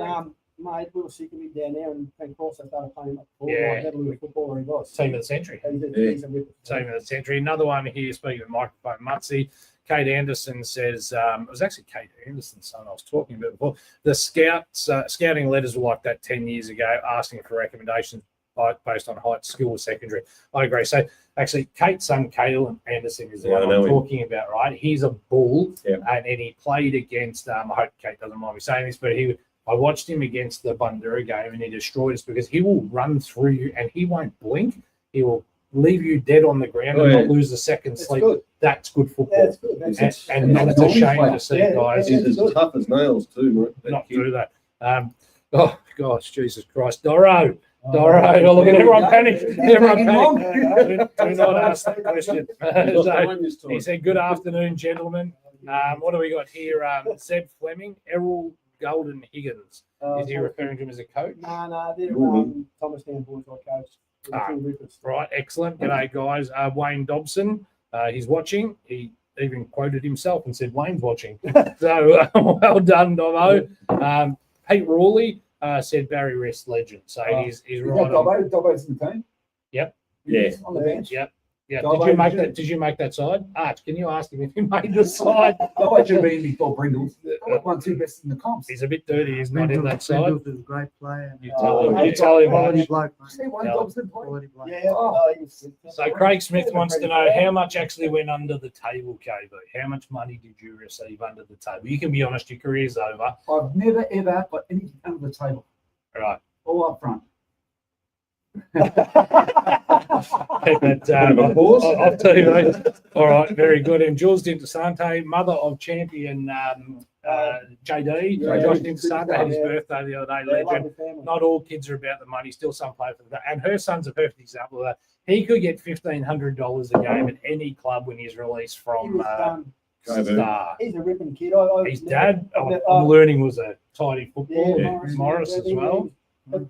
Speaker 4: mate, we were sick of him down there, and of course, I started playing up.
Speaker 2: Yeah.
Speaker 4: Never knew footballer he was.
Speaker 2: Team of the century.
Speaker 4: He's a ripper.
Speaker 2: Team of the century. Another one here, speaking of microphone, Mutsy. Kate Anderson says, it was actually Kate Anderson's son I was talking about before. The scouting letters were like that 10 years ago, asking for recommendations based on height, skill, secondary. I agree. So actually, Kate's son, Caelan Anderson, is the one I'm talking about, right? He's a bull, and he played against, I hope Kate doesn't mind me saying this, but I watched him against the Bundoora game, and he destroyed us because he will run through you, and he won't blink. He will leave you dead on the ground and not lose a second sleep.
Speaker 4: Good.
Speaker 2: That's good football.
Speaker 4: Yeah, it's good.
Speaker 2: And it's a shame to see guys
Speaker 5: He's as tough as nails too, mate.
Speaker 2: not do that. Oh gosh, Jesus Christ, Doro. Oh, look at everyone panic. Everyone panic. Do not ask that question. So, he said, "Good afternoon, gentlemen. What do we got here? Zeb Fleming, Errol Golden Higgins. Is he referring to him as a coach?
Speaker 4: No, they're Thomas Dan boys, our coach.
Speaker 2: Right, excellent. G'day, guys. Wayne Dobson, he's watching. He even quoted himself and said, Wayne's watching. So well done, Domo. Pete Rawley said Barry Rest legend. So he's right on.
Speaker 3: Dobbo's in the team?
Speaker 2: Yep.
Speaker 5: Yeah.
Speaker 3: On the bench?
Speaker 2: Yep. Yeah.
Speaker 3: Go
Speaker 2: Did you
Speaker 3: away,
Speaker 2: make
Speaker 3: Jim.
Speaker 2: that? Did you make that side? Arch, can you ask him if he made the side?
Speaker 3: Oh, I should be before Brindles. One, two best in the comps.
Speaker 2: He's a bit dirty. He's not in that side.
Speaker 6: Brindles is a great player.
Speaker 2: You tell him. You
Speaker 4: hey,
Speaker 2: tell him.
Speaker 6: Quality
Speaker 2: Arch.
Speaker 6: bloke, mate.
Speaker 3: See one
Speaker 2: Yeah.
Speaker 3: Dobson play.
Speaker 6: Quality bloke.
Speaker 4: Yeah.
Speaker 3: Oh.
Speaker 2: So Craig Smith wants to know how much actually went under the table, KB. How much money did you receive under the table? You can be honest. Your career's over.
Speaker 3: I've never ever got anything under the table.
Speaker 2: Right.
Speaker 3: All up front.
Speaker 2: But, I'll tell you, mate. All right, very good. And Jules Dintasante, mother of champion JD,
Speaker 3: Yeah,
Speaker 2: Josh
Speaker 3: yeah.
Speaker 2: Dintasante, had his
Speaker 4: Yeah.
Speaker 2: birthday the other day.
Speaker 4: Yeah,
Speaker 2: Legend.
Speaker 4: lovely family.
Speaker 2: Not all kids are about the money. Still, some play for that. And her son's a perfect example of that. He could get $1,500 a game at any club when he's released
Speaker 4: He
Speaker 2: from
Speaker 4: was,
Speaker 2: Star.
Speaker 4: he's a ripping kid.
Speaker 2: His dad, I'm learning, was a tight end football.
Speaker 4: Yeah,
Speaker 2: Morris as well.
Speaker 4: But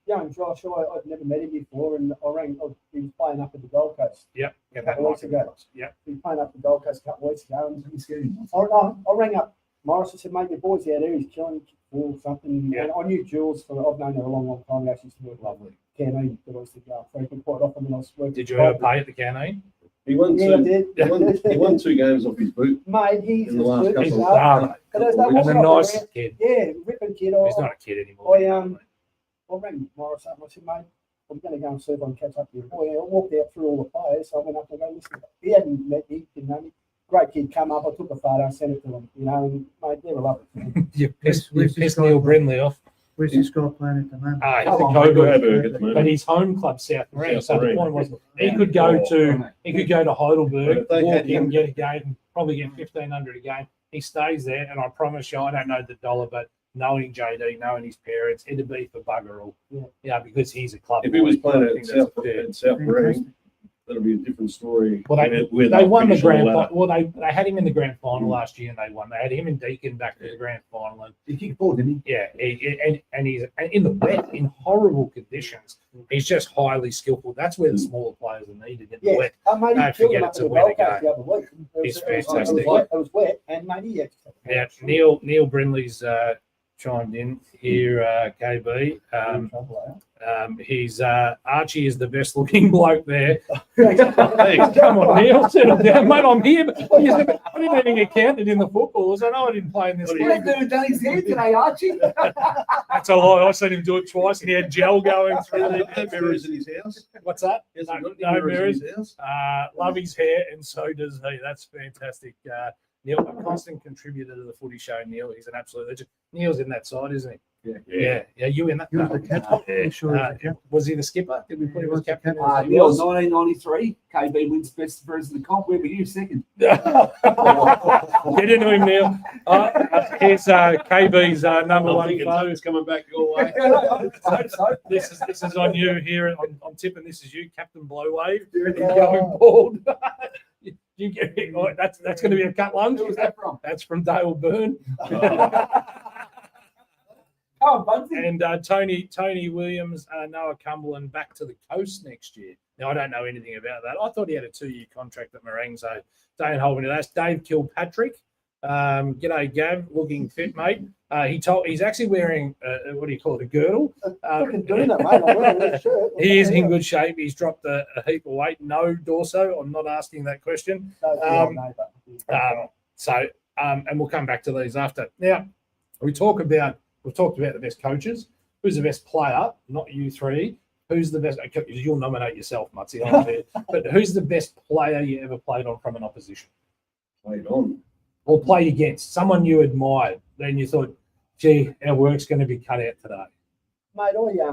Speaker 4: young Josh, I'd never met him before, and he was playing up at the Gold Coast.
Speaker 2: Yep.
Speaker 4: A couple of weeks ago.
Speaker 2: Yep.
Speaker 4: He was playing up at the Gold Coast a couple of weeks ago, and
Speaker 3: He's getting
Speaker 4: I rang up Morris and said, mate, your boy's out there, he's killing or something.
Speaker 2: Yeah.
Speaker 4: And I knew Jules, I've known her a long time. We actually used to work
Speaker 2: Lovely.
Speaker 4: canteen, but I used to go frequent quite often when I was working.
Speaker 2: Did you ever pay at the canteen?
Speaker 5: He won
Speaker 4: Yeah, I
Speaker 5: two.
Speaker 4: did.
Speaker 5: He won 2 games off his boot.
Speaker 4: Mate, he's
Speaker 5: In the last
Speaker 4: good.
Speaker 5: couple
Speaker 2: He's
Speaker 5: of-
Speaker 2: a star, mate.
Speaker 4: But as they
Speaker 5: He's
Speaker 2: He's
Speaker 4: walk
Speaker 2: the
Speaker 4: up
Speaker 2: nicest
Speaker 4: around-
Speaker 2: kid.
Speaker 4: Yeah, ripping kid.
Speaker 2: He's not a kid anymore.
Speaker 4: I rang Morris up and I said, mate, I'm going to go and see if I can catch up with your boy. I walked out through all the players. So I went up and I go, listen, he hadn't met me, didn't know me. Great kid, come up. I took a photo and sent it to him, and mate, they were lovely.
Speaker 2: You pissed
Speaker 6: Where's this
Speaker 2: Neil
Speaker 6: guy
Speaker 2: Brindley off.
Speaker 6: Where's this guy playing at the moment?
Speaker 2: He's
Speaker 3: Come
Speaker 2: a
Speaker 3: on,
Speaker 2: Coburg.
Speaker 5: Coburg at the
Speaker 2: But
Speaker 5: moment.
Speaker 2: his home club, South Marine.
Speaker 5: South
Speaker 2: So the
Speaker 5: Marine.
Speaker 2: point was, he could go to Heidelberg,
Speaker 5: But if they
Speaker 2: walk
Speaker 5: had
Speaker 2: in,
Speaker 5: him-
Speaker 2: get a game, and probably get 1,500 a game. He stays there, and I promise you, I don't know the dollar, but knowing JD, knowing his parents, it'd be for bugger all. Yeah, because he's a club.
Speaker 5: If he was
Speaker 2: boy.
Speaker 5: playing
Speaker 2: I
Speaker 5: at
Speaker 2: think that's
Speaker 5: South
Speaker 2: fair.
Speaker 5: Marine, that'll be a different story.
Speaker 2: Well, they won the grand final. Well, they had him in the grand final last year, and they won. They had him and Deacon back to the grand final, and
Speaker 3: He kicked forward, didn't
Speaker 2: yeah, and he's in the wet, in horrible conditions. He's just highly skillful. That's where the smaller players are needed in the
Speaker 4: Yeah,
Speaker 2: wet.
Speaker 4: mate,
Speaker 2: Don't
Speaker 4: he killed
Speaker 2: forget
Speaker 4: him up
Speaker 2: it's
Speaker 4: at
Speaker 2: a
Speaker 4: the
Speaker 2: wet
Speaker 4: Gold Coast
Speaker 2: game.
Speaker 4: the other week.
Speaker 2: He's
Speaker 4: It was
Speaker 2: fantastic.
Speaker 4: wet, it was wet, and mate, he
Speaker 2: Yeah, Neil Brindley's chimed in here, KB. He's Archie is the best looking bloke there. Come on, Neil, settle down, mate. I'm here. I didn't even get counted in the footballers. I know I didn't play in this
Speaker 3: he?
Speaker 2: league.
Speaker 3: What are you doing his hair today, Archie?
Speaker 2: That's a lie. I seen him do it twice, and he had gel going through
Speaker 5: Are
Speaker 2: there.
Speaker 5: there mirrors in his house?
Speaker 2: What's that?
Speaker 5: Has
Speaker 2: No,
Speaker 5: he got any
Speaker 2: no mirrors.
Speaker 5: in his house?
Speaker 2: Love his hair, and so does he. That's fantastic. Neil, a constant contributor to the footy show. Neil, he's an absolute legend. Neil's in that side, isn't he? Yeah. You in that?
Speaker 6: He was the captain.
Speaker 2: Yeah.
Speaker 6: I'm sure he was the captain.
Speaker 2: Was he the skipper? Did we put him as captain?
Speaker 3: He was 1993. KB wins best person in the comp. Where were you second?
Speaker 2: Get into him, Neil. Here's KB's number
Speaker 5: I'm
Speaker 2: one
Speaker 5: thinking
Speaker 2: foe.
Speaker 5: Tony's coming back your way.
Speaker 2: This is on you here. I'm tipping this is you, Captain Blowwave. You're
Speaker 4: Oh.
Speaker 2: going bald. You get that's going to be a cut lunch.
Speaker 3: Who was that from?
Speaker 2: That's from Dale Byrne.
Speaker 3: Oh, Bugsy.
Speaker 2: And Tony Williams, Noah Cumberland back to the coast next year. Now, I don't know anything about that. I thought he had a 2-year contract at Marine, so don't hold me to that. That's Dave Kilpatrick. G'day, Gav. Looking fit, mate. He's actually wearing, what do you call it, a girdle.
Speaker 4: Fucking doing it, mate. I'm wearing that shirt.
Speaker 2: He is in good shape. He's dropped a heap of weight. No dorso. I'm not asking that question. And we'll come back to these after. Now, we've talked about the best coaches. Who's the best player? Not you three. Who's the best? You'll nominate yourself, Mutsy. But who's the best player you ever played on from an opposition?
Speaker 5: Played on.
Speaker 2: Or played against? Someone you admired. Then you thought, gee, our work's going to be cut out today.
Speaker 4: Mate, I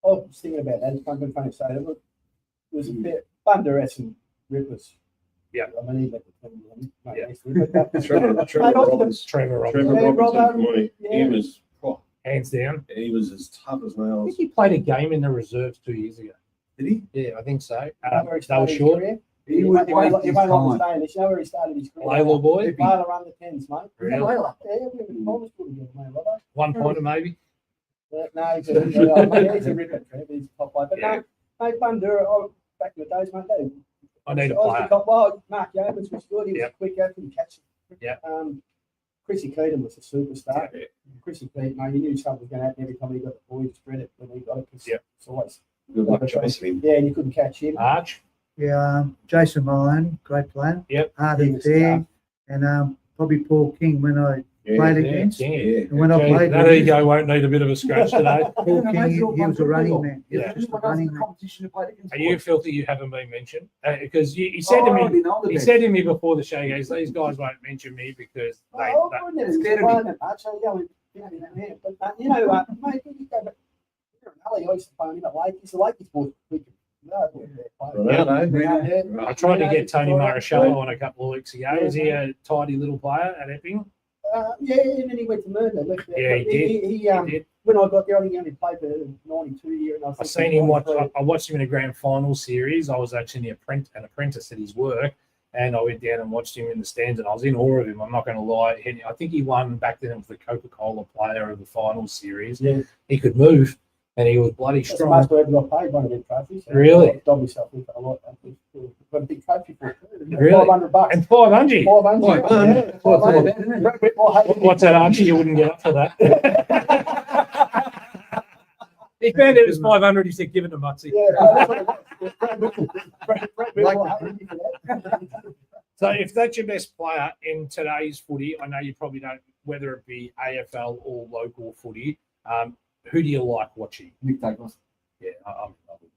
Speaker 4: was thinking about that. It's funny to say it. It was a bit Bunderes and Rippers.
Speaker 2: Yeah.
Speaker 4: I mean, he let the team win, mate,
Speaker 2: Yeah.
Speaker 4: next to him, but,
Speaker 5: Trevor Robbins.
Speaker 2: Trevor Robbins.
Speaker 5: Trevor
Speaker 4: Yeah,
Speaker 5: Robbins.
Speaker 4: Robbo,
Speaker 5: Boy, he
Speaker 4: yeah.
Speaker 5: was.
Speaker 2: Hands down.
Speaker 5: He was as tough as
Speaker 2: I
Speaker 5: nails.
Speaker 2: think he played a game in the reserves 2 years ago.
Speaker 5: Did he?
Speaker 2: Yeah, I think so.
Speaker 4: you know where he
Speaker 2: They were
Speaker 4: started his
Speaker 2: short.
Speaker 4: career?
Speaker 3: He
Speaker 4: He
Speaker 3: went
Speaker 4: won't
Speaker 3: his
Speaker 4: like
Speaker 3: time.
Speaker 4: to stay in this. You know where he started his career?
Speaker 2: Layla boy.
Speaker 4: Layla under 10s, mate.
Speaker 2: Really?
Speaker 3: Layla.
Speaker 4: Yeah, we were primary school together, mate, Robbo.
Speaker 2: 1 pointer maybe.
Speaker 4: No, he's a ripper, Trev. He's a top player. But
Speaker 2: Yeah.
Speaker 4: no, mate, Bundur, back in the days, mate,
Speaker 2: I need a
Speaker 4: was
Speaker 2: player.
Speaker 4: the top- Well, Mark Yeomans was good. He was
Speaker 2: Yep.
Speaker 4: quick out, couldn't catch it.
Speaker 2: Yep.
Speaker 4: Chrissy Keaton was a superstar.
Speaker 2: Yeah.
Speaker 4: Chrissy Keaton, mate, you knew something was going to happen every time he got the ball. He spread it when he got it. 'Cause
Speaker 2: Yep.
Speaker 4: It's always,
Speaker 5: Good luck chasing him.
Speaker 4: yeah, and you couldn't catch him.
Speaker 2: Arch.
Speaker 6: Yeah, Jason Maloney, great player.
Speaker 2: Yep.
Speaker 6: Harden there, and probably Paul King when I played against.
Speaker 2: Yeah.
Speaker 6: And when I played
Speaker 2: That
Speaker 6: with
Speaker 2: ego won't need a bit of a scratch today.
Speaker 6: Paul King, he was a running man. He
Speaker 2: Yeah.
Speaker 6: was just a running man.
Speaker 2: Are you filthy you haven't been mentioned? Because he said to me, he said to me before the show, he goes, these guys won't mention me because they.
Speaker 4: It's scared of me. Actually, but you know, mate, you go back. I used to play him at Lakers. The Lakers boys.
Speaker 2: I tried to get Tony Marichello on a couple of weeks ago. Was he a tidy little player at Epping?
Speaker 4: Yeah, and then he went to Murder.
Speaker 2: Yeah, he did.
Speaker 4: He
Speaker 2: did.
Speaker 4: When I got there, I think he only played for 92 year. And
Speaker 2: I seen him watch. I watched him in a grand final series. I was actually an apprentice at his work, and I went down and watched him in the stands, and I was in awe of him. I'm not going to lie. I think he won back then. It was the Coca-Cola Player of the final series.
Speaker 4: Yeah.
Speaker 2: He could move, and he was bloody
Speaker 4: That's the
Speaker 2: strong.
Speaker 4: most I ever got paid, one of them trophies.
Speaker 2: Really?
Speaker 4: I've done myself with a lot. Got a big trophy for it.
Speaker 2: Really?
Speaker 4: $500.
Speaker 2: And 500.
Speaker 4: 500.
Speaker 2: What's that, Archie? You wouldn't get up for that. He found it was 500. He said, "Give it to Mutsy." So, if that's your best player in today's footy, I know you probably don't, whether it be AFL or local footy. Who do you like watching?
Speaker 3: Nick Douglas.
Speaker 2: Yeah,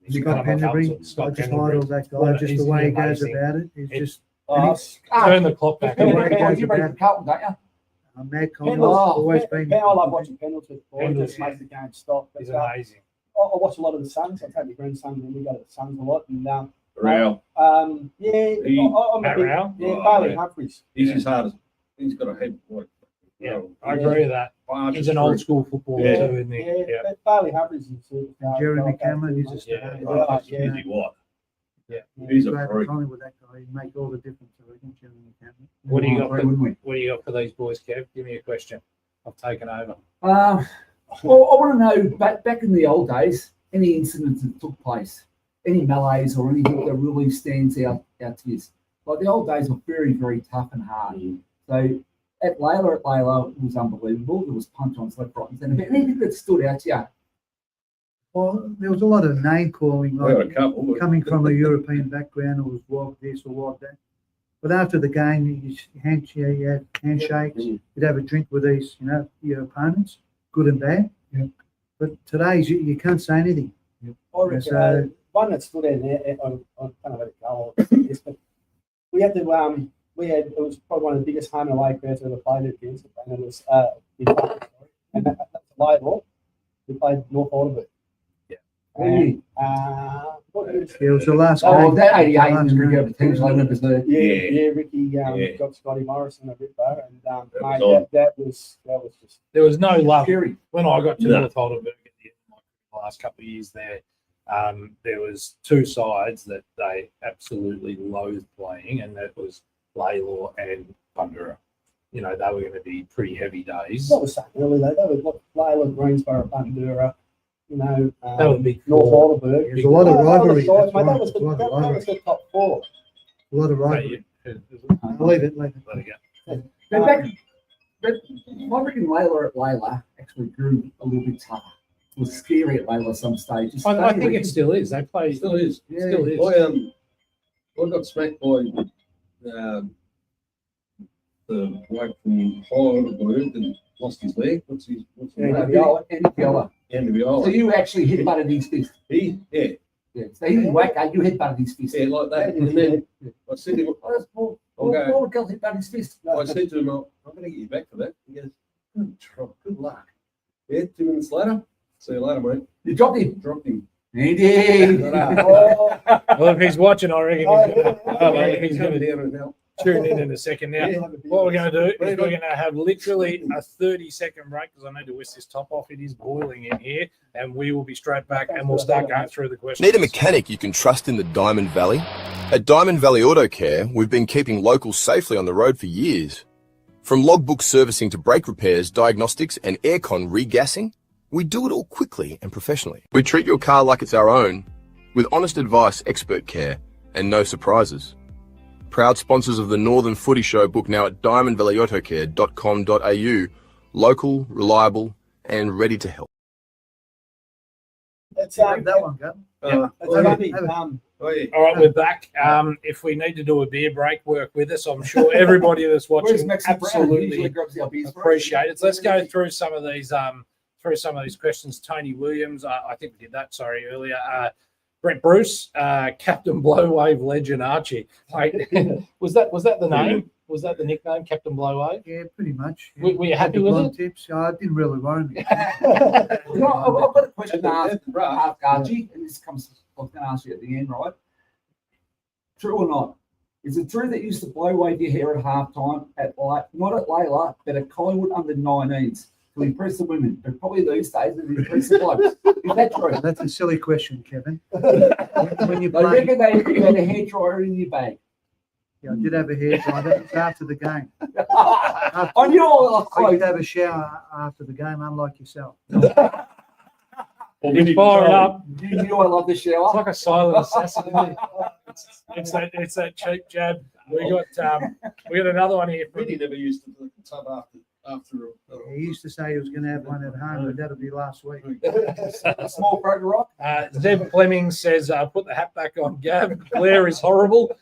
Speaker 6: Scott Pendlebury, I just idol that guy, just the way he goes about it. He's just
Speaker 2: Turn the clock back.
Speaker 3: You read Carlton, don't you?
Speaker 6: a mad comment. Always been.
Speaker 4: I love watching Pendleton. It just makes the game stop.
Speaker 2: He's
Speaker 4: But,
Speaker 2: amazing.
Speaker 4: I watch a lot of the Suns. I take my grandson and we go to the Suns a lot. And
Speaker 5: Real.
Speaker 4: I'm
Speaker 5: He-
Speaker 4: a
Speaker 2: Matt
Speaker 4: big,
Speaker 2: Rao?
Speaker 4: yeah,
Speaker 5: Oh,
Speaker 4: Bailey
Speaker 5: yeah.
Speaker 4: Humphries.
Speaker 5: He's as hard as he's got a head like.
Speaker 2: Yeah, I agree with that. He's an old school footballer
Speaker 5: Yeah.
Speaker 2: too, isn't he?
Speaker 4: Yeah, but Bailey Humphries is a superstar.
Speaker 6: Jeremy Cameron is a
Speaker 2: Yeah.
Speaker 6: star.
Speaker 5: Easy what?
Speaker 2: Yeah.
Speaker 5: He's a
Speaker 6: Great
Speaker 5: freak.
Speaker 6: timing with that guy. He make all the difference. I reckon, Jeremy Cameron.
Speaker 2: What do you got?
Speaker 3: Wouldn't we?
Speaker 2: What do you got for these boys, Kev? Give me a question. I've taken over.
Speaker 3: Well, I want to know back in the old days, any incidents that took place, any melees or anything that really stands out to you. Like the old days were very, very tough and hard. So at Layla, it was unbelievable. There was punch on left, right, and centre. Anything that stood out to you?
Speaker 6: Well, there was a lot of name calling,
Speaker 5: I got a
Speaker 6: like
Speaker 5: couple. but-
Speaker 6: coming from a European background, it was wild this or wild that. But after the game, you had handshakes, you'd have a drink with these, your opponents, good and bad.
Speaker 3: Yeah.
Speaker 6: But today's you can't say anything.
Speaker 4: I reckon,
Speaker 6: So-
Speaker 4: one that stood out there, I kind of let it go, but we had to, it was probably one of the biggest home and away crowds we ever played against, and it was, and that's a live ball. We played North Alderburg.
Speaker 2: Yeah.
Speaker 4: And,
Speaker 6: It was the last
Speaker 3: Oh,
Speaker 6: game.
Speaker 3: that 88
Speaker 6: Last
Speaker 3: and
Speaker 6: game.
Speaker 3: Ricky potentially remembers the.
Speaker 4: yeah, Ricky
Speaker 5: Yeah.
Speaker 4: got Scotty Morrison a bit there, and
Speaker 5: That
Speaker 4: mate,
Speaker 5: was
Speaker 4: that was just
Speaker 2: There was no love
Speaker 3: Scary.
Speaker 2: when I got to
Speaker 5: No.
Speaker 2: North Alderburg at the end of the last couple of years there. There was two sides that they absolutely loathed playing, and that was Laylaw and Bundoora. They were going to be pretty heavy days.
Speaker 4: what was saying earlier though. They were Layla, Greensboro, Bundoora,
Speaker 2: That was a big
Speaker 4: North
Speaker 2: four.
Speaker 4: Alderburg.
Speaker 6: There's a lot of rivalry.
Speaker 4: That
Speaker 6: That's right.
Speaker 4: was
Speaker 6: A lot of
Speaker 4: that
Speaker 6: rivalry.
Speaker 4: was the top four.
Speaker 6: A lot of
Speaker 2: Mate,
Speaker 6: rivalry.
Speaker 2: Let
Speaker 6: Leave it.
Speaker 2: it go.
Speaker 3: But I reckon Layla at Layla actually grew a little bit tougher. It was scary at Layla some stages.
Speaker 2: I think it still is. They play.
Speaker 5: Still is.
Speaker 2: Still is.
Speaker 5: I got smacked by the bloke from Heidelberg that lost his leg. What's his name?
Speaker 3: Andy Viola.
Speaker 5: Andy
Speaker 3: So
Speaker 5: Viola.
Speaker 3: you actually headbutted his fist.
Speaker 5: Yeah,
Speaker 3: So he didn't whack you headbutted his fist.
Speaker 5: yeah, like that. And then I said to him,
Speaker 3: Oh, that's Paul.
Speaker 5: Okay.
Speaker 3: Paul Gell headbutted his fist.
Speaker 5: I said to him, I'm going to get you back for that. He goes, good luck. Yeah, 2 minutes later, see you later, mate.
Speaker 3: You dropped him.
Speaker 5: Dropped him.
Speaker 3: Indeed.
Speaker 4: Oh,
Speaker 2: Well, if he's watching, I reckon he's
Speaker 5: He's
Speaker 2: going
Speaker 5: coming
Speaker 2: to
Speaker 5: down and help.
Speaker 2: tune in a second now. What we're going to do is we're going to have literally a 30-second break because I need to whisk this top off. It is boiling in here, and we will be straight back and we'll start going through the questions.
Speaker 7: Need a mechanic you can trust in the Diamond Valley? At Diamond Valley Auto Care, we've been keeping locals safely on the road for years. From logbook servicing to brake repairs, diagnostics, and aircon regassing, we do it all quickly and professionally. We treat your car like it's our own, with honest advice, expert care, and no surprises. Proud sponsors of the Northern Footy Show, book now at diamondvalleyautocare.com.au. Local, reliable, and ready to help.
Speaker 4: It's
Speaker 6: Have that one go.
Speaker 4: it's funny.
Speaker 5: Oh, yeah.
Speaker 2: All right, we're back. If we need to do a beer break, work with us. I'm sure everybody that's
Speaker 3: Where's
Speaker 2: watching
Speaker 3: Maxi Brown? He usually
Speaker 2: absolutely
Speaker 3: grabs our beers for us.
Speaker 2: appreciate it. So let's go through some of these questions. Tony Williams, I think we did that. Sorry, earlier. Brett Bruce, Captain Blowwave legend Archie. Wait, was that the name? Was that the nickname, Captain Blowwave?
Speaker 6: Yeah, pretty much.
Speaker 2: Were you happy with it?
Speaker 6: Tips. I didn't really worry me.
Speaker 3: You know, I've got a question to ask
Speaker 5: Right.
Speaker 3: Archie, and this comes, I was going to ask you at the end, right? True or not? Is it true that you used to blow wave your hair at halftime not at Layla, but at Collingwood under 19s to impress the women, but probably these days to impress the blokes? Is that true?
Speaker 6: That's a silly question, Kevin. When you
Speaker 3: I
Speaker 6: play,
Speaker 3: reckon you had a hair dryer in your bag.
Speaker 6: yeah, I did have a hair dryer. That was after the game.
Speaker 3: I knew all the
Speaker 6: I
Speaker 3: clothes.
Speaker 6: used to have a shower after the game, unlike yourself.
Speaker 2: He's firing up.
Speaker 3: You knew I love the
Speaker 2: It's
Speaker 3: shower.
Speaker 2: like a silent assassin, isn't it? It's that cheap jab. We got another one here from
Speaker 5: Really never used to put the tub after
Speaker 6: He used to say he was going to have one at home, but that'll be last week.
Speaker 3: A small Frogger Rock.
Speaker 2: Zeb Fleming says, put the hat back on, Gab. Blair is horrible.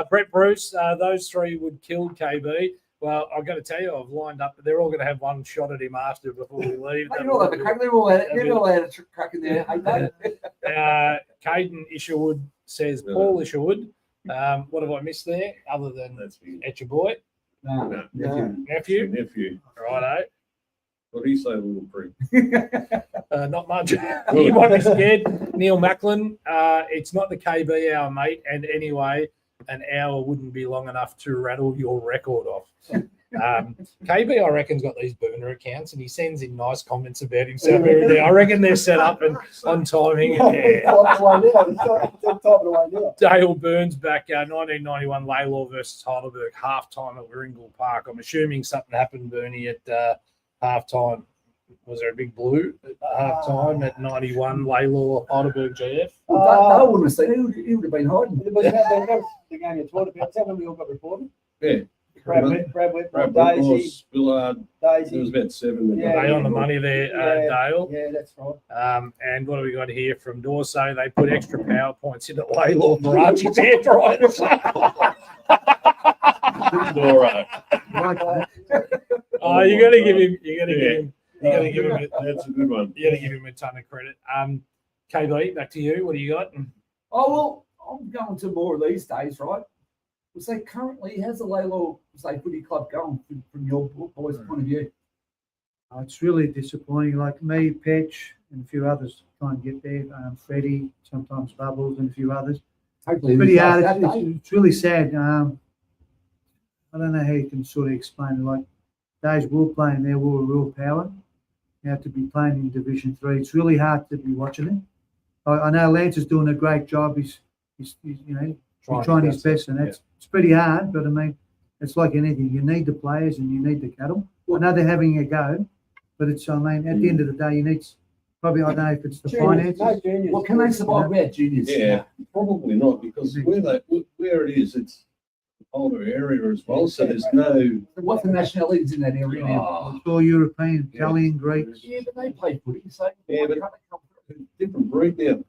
Speaker 2: Brett Bruce, those three would kill KB. Well, I've got to tell you, I've lined up, but they're all going to have one shot at him after before we leave.
Speaker 3: You know, the crack, they're all had a crack in there.
Speaker 2: Caden Isherwood says, Paul Isherwood. What have I missed there other than at your boy?
Speaker 3: No.
Speaker 2: Nephew?
Speaker 5: nephew.
Speaker 2: Righto.
Speaker 5: What do you say, little prick?
Speaker 2: Not much. You might be scared. Neil Macklin, it's not the KB hour, mate. And anyway, an hour wouldn't be long enough to rattle your record off. KB, I reckon, has got these burner accounts and he sends in nice comments about himself every day. I reckon they're set up and on timing. Yeah. Dale Burns back 1991 Laylaw versus Heidelberg halftime at Warringal Park. I'm assuming something happened, Bernie, at halftime. Was there a big blue at halftime at 91 Laylaw Heidelberg GF?
Speaker 3: I wouldn't have seen it. He would have been hiding.
Speaker 4: The game you talked about, tell them we all got reported.
Speaker 5: Yeah.
Speaker 4: Brad Whitmore,
Speaker 5: Brad
Speaker 4: Daisy,
Speaker 5: Whitmore's, Billard. There was
Speaker 4: Daisy.
Speaker 5: about 7.
Speaker 4: Yeah.
Speaker 2: They on the money there, Dale.
Speaker 4: Yeah, that's right.
Speaker 2: And what have we got here from Dorso? They put extra PowerPoints in at Laylaw for Archie's hair dryers.
Speaker 5: Doro.
Speaker 2: Oh, you got to give him. You got to give him. You got to give him.
Speaker 5: That's a good one.
Speaker 2: You got to give him a ton of credit. KB, back to you. What do you got?
Speaker 3: Oh, well, I'm going to more of these days, right? We'll say currently, how's the Laylaw, say, footy club going from your boys' point of view?
Speaker 6: It's really disappointing. Like me, Petch, and a few others try and get there. Freddie, sometimes Bubbles, and a few others.
Speaker 3: Hopefully,
Speaker 6: Pretty hard.
Speaker 3: that day.
Speaker 6: It's really sad. I don't know how you can sort of explain it. Like days we were playing there, we were real power. Now to be playing in Division 3, it's really hard to be watching it. I know Lance is doing a great job. He's trying his best, and it's pretty hard. But I mean, it's like anything. You need the players and you need the cattle. I know they're having a go, but it's. I mean, at the end of the day, you need probably. I don't know if it's the finances.
Speaker 4: No juniors.
Speaker 3: Well, can they survive without juniors?
Speaker 5: Yeah, probably not, because where it is, it's an older area as well, so there's no.
Speaker 3: What's the nationalities in that area now?
Speaker 6: It's all European, Italian, Greeks.
Speaker 3: Yeah, but they play footy, so
Speaker 5: Yeah, but-
Speaker 3: why can't they come through?
Speaker 5: Different breed now.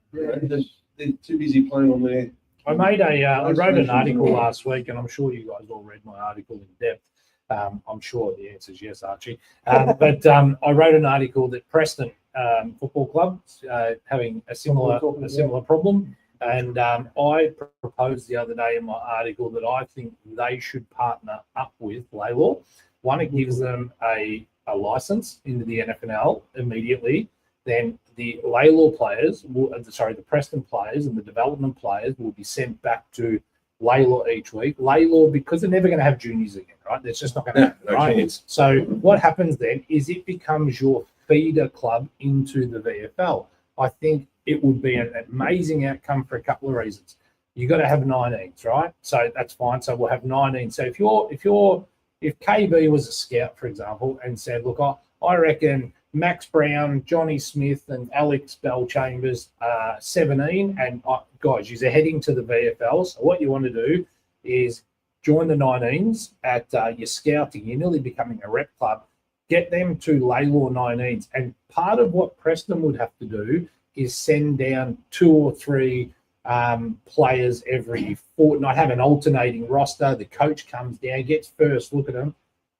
Speaker 5: They're too busy playing on there.
Speaker 2: I wrote an article last week, and I'm sure you guys all read my article in depth. I'm sure the answer is yes, Archie. But I wrote an article that Preston Football Club having a similar problem, and I proposed the other day in my article that I think they should partner up with Laylaw. One, it gives them a license into the NFNL immediately. Then the Laylaw players, the Preston players and the development players will be sent back to Laylaw each week. Laylaw, because they're never going to have juniors again, right? It's just not going to happen, right? So what happens then is it becomes your feeder club into the VFL. I think it would be an amazing outcome for a couple of reasons. You got to have 19s, right? So that's fine. So we'll have 19. So if KB was a scout, for example, and said, look, I reckon Max Brown, Johnny Smith, and Alex Bell Chambers are 17, and guys, you're heading to the VFL. So what you want to do is join the 19s at your scouting. You're nearly becoming a rep club. get them to Laylaw 19s. And part of what Preston would have to do is send down 2 or 3 players every fortnight, have an alternating roster. The coach comes down, gets first look at them.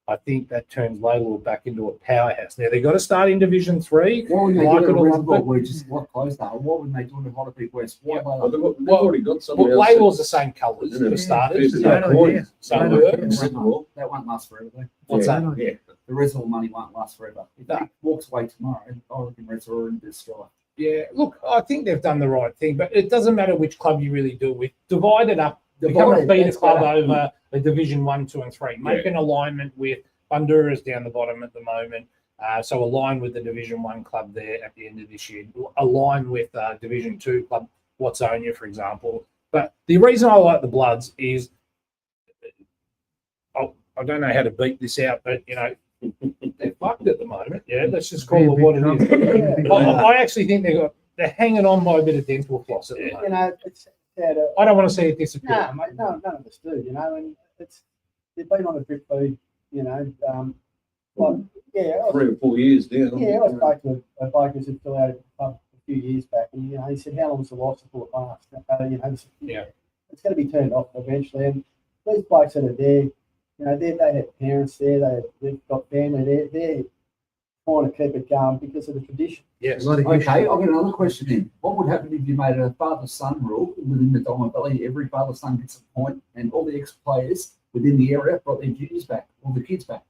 Speaker 2: I think that turns Laylaw back into a powerhouse. Now, they've got to start in Division 3.
Speaker 3: What would they
Speaker 2: Like
Speaker 3: do
Speaker 2: it
Speaker 3: at
Speaker 2: or
Speaker 3: Reservoir?
Speaker 2: lump it.
Speaker 3: We're just what close though. What would they do in Holloway West? Why
Speaker 5: Well,
Speaker 3: they
Speaker 5: they've already got something
Speaker 2: Well,
Speaker 5: else.
Speaker 2: Laylaw's the same colours
Speaker 5: Isn't it?
Speaker 2: for starters.
Speaker 5: Yeah.
Speaker 2: So,
Speaker 6: No idea.
Speaker 2: so
Speaker 6: No
Speaker 2: it
Speaker 6: idea.
Speaker 2: works.
Speaker 3: that won't last forever though.
Speaker 2: What's
Speaker 5: Yeah.
Speaker 2: that?
Speaker 5: Yeah.
Speaker 3: The Reservoir money won't last forever. If
Speaker 2: No.
Speaker 3: it walks away tomorrow, I reckon Reservoir in this strife.
Speaker 2: Yeah, look, I think they've done the right thing, but it doesn't matter which club you really do it with. Divide it up. Become a feeder
Speaker 3: that's
Speaker 2: club
Speaker 3: better.
Speaker 2: over a Division 1, 2, and 3. Make an alignment with Bundora's down the bottom at the moment. So align with the Division 1 club there at the end of this year. Align with Division 2 club, Watsonia, for example. But the reason I like the Bloods is, I don't know how to beat this out, but, they're fucked at the moment. Yeah, let's just call it what it is. I actually think they're hanging on by a bit of dental floss at the moment.
Speaker 4: It's sad.
Speaker 2: I don't want to see it disappear.
Speaker 4: No, mate, none of us do, and they've been on a drip feed, like, yeah,
Speaker 5: 3 or 4 years down.
Speaker 4: yeah, I spoke to a bloke who's affiliated with the club a few years back, and he said, "How long's the life support last?"
Speaker 2: Yeah.
Speaker 4: It's going to be turned off eventually. And these blokes that are there, they have parents there, they've got family, they're trying to keep it going because of the tradition.
Speaker 2: Yes.
Speaker 3: Okay, I've got another question then. What would happen if you made a father-son rule within the Diamond Valley? Every father-son gets a point, and all the ex-players within the area brought their juniors back, or the kids back.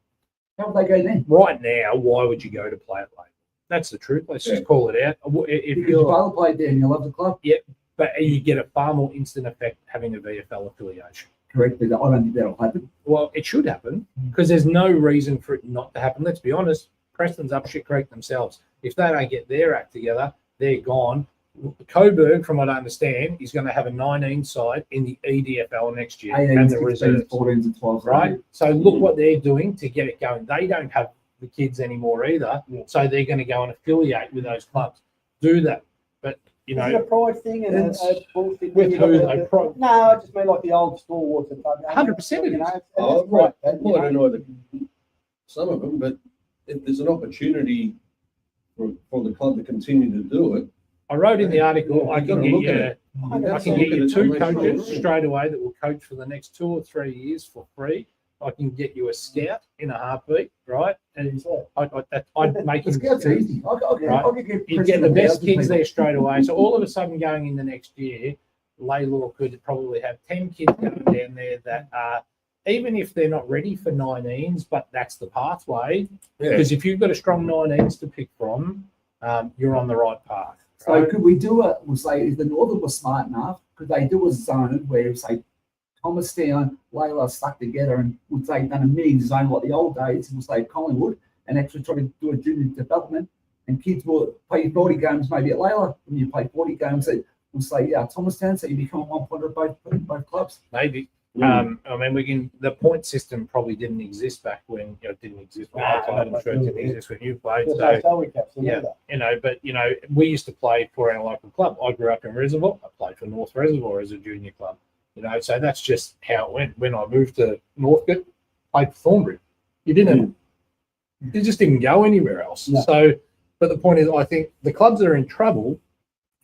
Speaker 3: How would they go then?
Speaker 2: Right now, why would you go to play it late? That's the truth. Let's just call it out. If
Speaker 3: Because your
Speaker 2: you're,
Speaker 3: father played there and you love the club.
Speaker 2: but you get a far more instant effect having a VFL affiliation.
Speaker 3: Correct, but I don't think that'll happen.
Speaker 2: Well, it should happen because there's no reason for it not to happen. Let's be honest. Preston's up shit creek themselves. If they don't get their act together, they're gone. Coburg, from what I understand, is going to have a 19 side in the EDFL next year
Speaker 3: 18s,
Speaker 2: and the
Speaker 3: 16s,
Speaker 2: reserves.
Speaker 3: 14s, and 12s.
Speaker 2: Right? So look what they're doing to get it going. They don't have the kids anymore either. So they're going to go and affiliate with those clubs. Do that. But,
Speaker 4: Is it a pride thing and a bullshit
Speaker 2: with
Speaker 4: thing?
Speaker 2: who they pro-
Speaker 4: No, I just mean like the old stalwarts.
Speaker 2: 100% it is.
Speaker 5: Oh,
Speaker 4: right.
Speaker 5: I don't know some of them, but if there's an opportunity for the club to continue to do it,
Speaker 2: I wrote in the article, I can
Speaker 5: You've
Speaker 2: get
Speaker 5: got to
Speaker 2: you,
Speaker 5: look at it.
Speaker 2: I can get you 2
Speaker 5: Make sure
Speaker 2: coaches
Speaker 5: it's right.
Speaker 2: straight away that will coach for the next 2 or 3 years for free. I can get you a scout in a heartbeat, right? And I'd make
Speaker 3: It's
Speaker 2: him
Speaker 3: that's easy.
Speaker 2: you get the best kids there straight away. So all of a sudden, going in the next year, Laylaw could probably have 10 kids going down there that are, even if they're not ready for 19s, but that's the pathway. Because if you've got a strong 19s to pick from, you're on the right path.
Speaker 3: So
Speaker 2: Right?
Speaker 3: could we do it? We'll say if the Northern was smart enough, could they do a zone where say Thomastown, Layla stuck together and would say done a mini zone like the old days, we'll say Collingwood, and actually try to do a junior development, and kids will play 40 games maybe at Layla, when you play 40 games at we'll say Thomastown, so you become a 1 pointer at both clubs.
Speaker 2: Maybe. I mean, the point system probably didn't exist back when it didn't exist when I played. I'm sure it didn't exist when you played. But we used to play for our local club. I grew up in Reservoir. I played for North Reservoir as a junior club. So that's just how it went. When I moved to Northcote, played for Thornbury. You just didn't go anywhere else.
Speaker 4: No.
Speaker 2: So, but the point is, I think the clubs that are in trouble,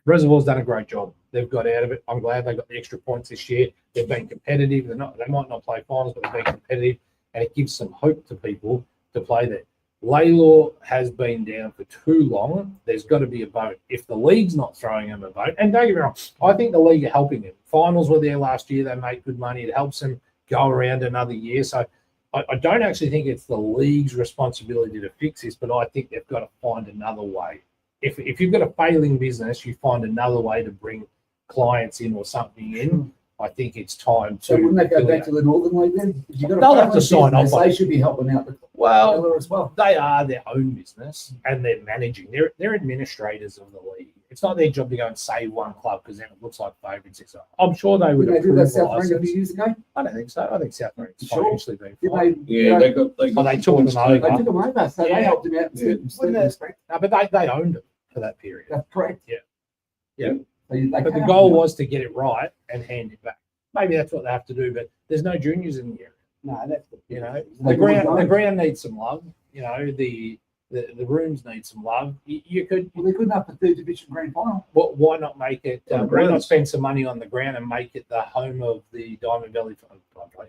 Speaker 2: Reservoir's done a great job. They've got out of it. I'm glad they got the extra points this year. They've been competitive. They might not play finals, but they've been competitive, and it gives some hope to people to play there. Laylaw has been down for too long. There's got to be a vote. If the league's not throwing them a vote, and don't get me wrong, I think the league are helping them. Finals were there last year. They make good money. It helps them go around another year. So I don't actually think it's the league's responsibility to fix this, but I think they've got to find another way. If you've got a failing business, you find another way to bring clients in or something in. I think it's time to.
Speaker 3: So wouldn't they go back to the Northern League then? If you've got a
Speaker 2: They'll have to
Speaker 3: failing
Speaker 2: sign
Speaker 3: business,
Speaker 2: off on
Speaker 3: They
Speaker 2: it.
Speaker 3: should be helping out the
Speaker 2: Well,
Speaker 3: Layla as well.
Speaker 2: they are their own business and they're managing. They're administrators of the league. It's not their job to go and save one club because then it looks like favourites. I'm sure they would
Speaker 3: Did they do
Speaker 2: approve
Speaker 3: that
Speaker 2: the
Speaker 3: South America a
Speaker 2: license.
Speaker 3: few years ago?
Speaker 2: I don't think so. I think South America's
Speaker 3: Sure.
Speaker 2: financially been
Speaker 3: Did
Speaker 2: fine.
Speaker 3: they?
Speaker 5: Yeah, they got
Speaker 2: they
Speaker 5: the
Speaker 2: took
Speaker 5: points
Speaker 2: them
Speaker 5: taken.
Speaker 2: over.
Speaker 3: They took them over, so
Speaker 2: Yeah.
Speaker 3: they helped him out.
Speaker 5: Yeah.
Speaker 2: No, but they owned it for that period.
Speaker 3: That's correct.
Speaker 2: Yeah.
Speaker 3: So they
Speaker 2: But the
Speaker 3: can't
Speaker 2: goal
Speaker 3: help
Speaker 2: was to get it right and hand it back. Maybe that's what they have to do, but there's no juniors in the area.
Speaker 4: No, that's
Speaker 2: You know,
Speaker 3: They
Speaker 2: the
Speaker 3: don't.
Speaker 2: ground needs some love. you know, the rooms need some love. You could,
Speaker 3: Well, they're good enough for third division grand final.
Speaker 2: why not make it?
Speaker 5: On the
Speaker 2: Why not
Speaker 5: grounds.
Speaker 2: spend some money on the ground and make it the home of the Diamond Valley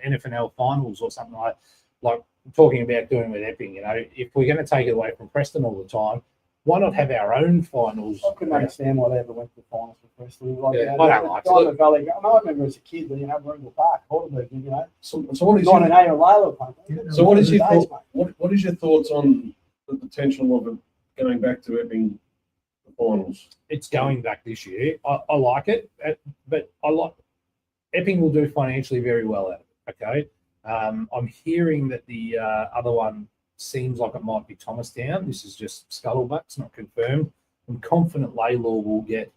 Speaker 2: NFNL finals or something like talking about doing with Epping? You know, if we're going to take it away from Preston all the time, why not have our own finals?
Speaker 4: I couldn't understand why they ever went to the finals for Preston. Like,
Speaker 2: Yeah,
Speaker 4: you know,
Speaker 2: I don't like it.
Speaker 4: Diamond Valley. I remember as a kid, you know, Brindle Park, Hortonburg, you know,
Speaker 5: So what is
Speaker 4: 9 and
Speaker 5: your,
Speaker 4: 8 or Layla playing.
Speaker 5: so what is your
Speaker 4: Days,
Speaker 5: thought, what is your thoughts on the potential of it going back to Epping the finals?
Speaker 2: It's going back this year. I like it, but I like Epping will do financially very well at it. Okay, I'm hearing that the other one seems like it might be Thomastown. This is just scuttlebutt; it's not confirmed. I'm confident Laylaw will get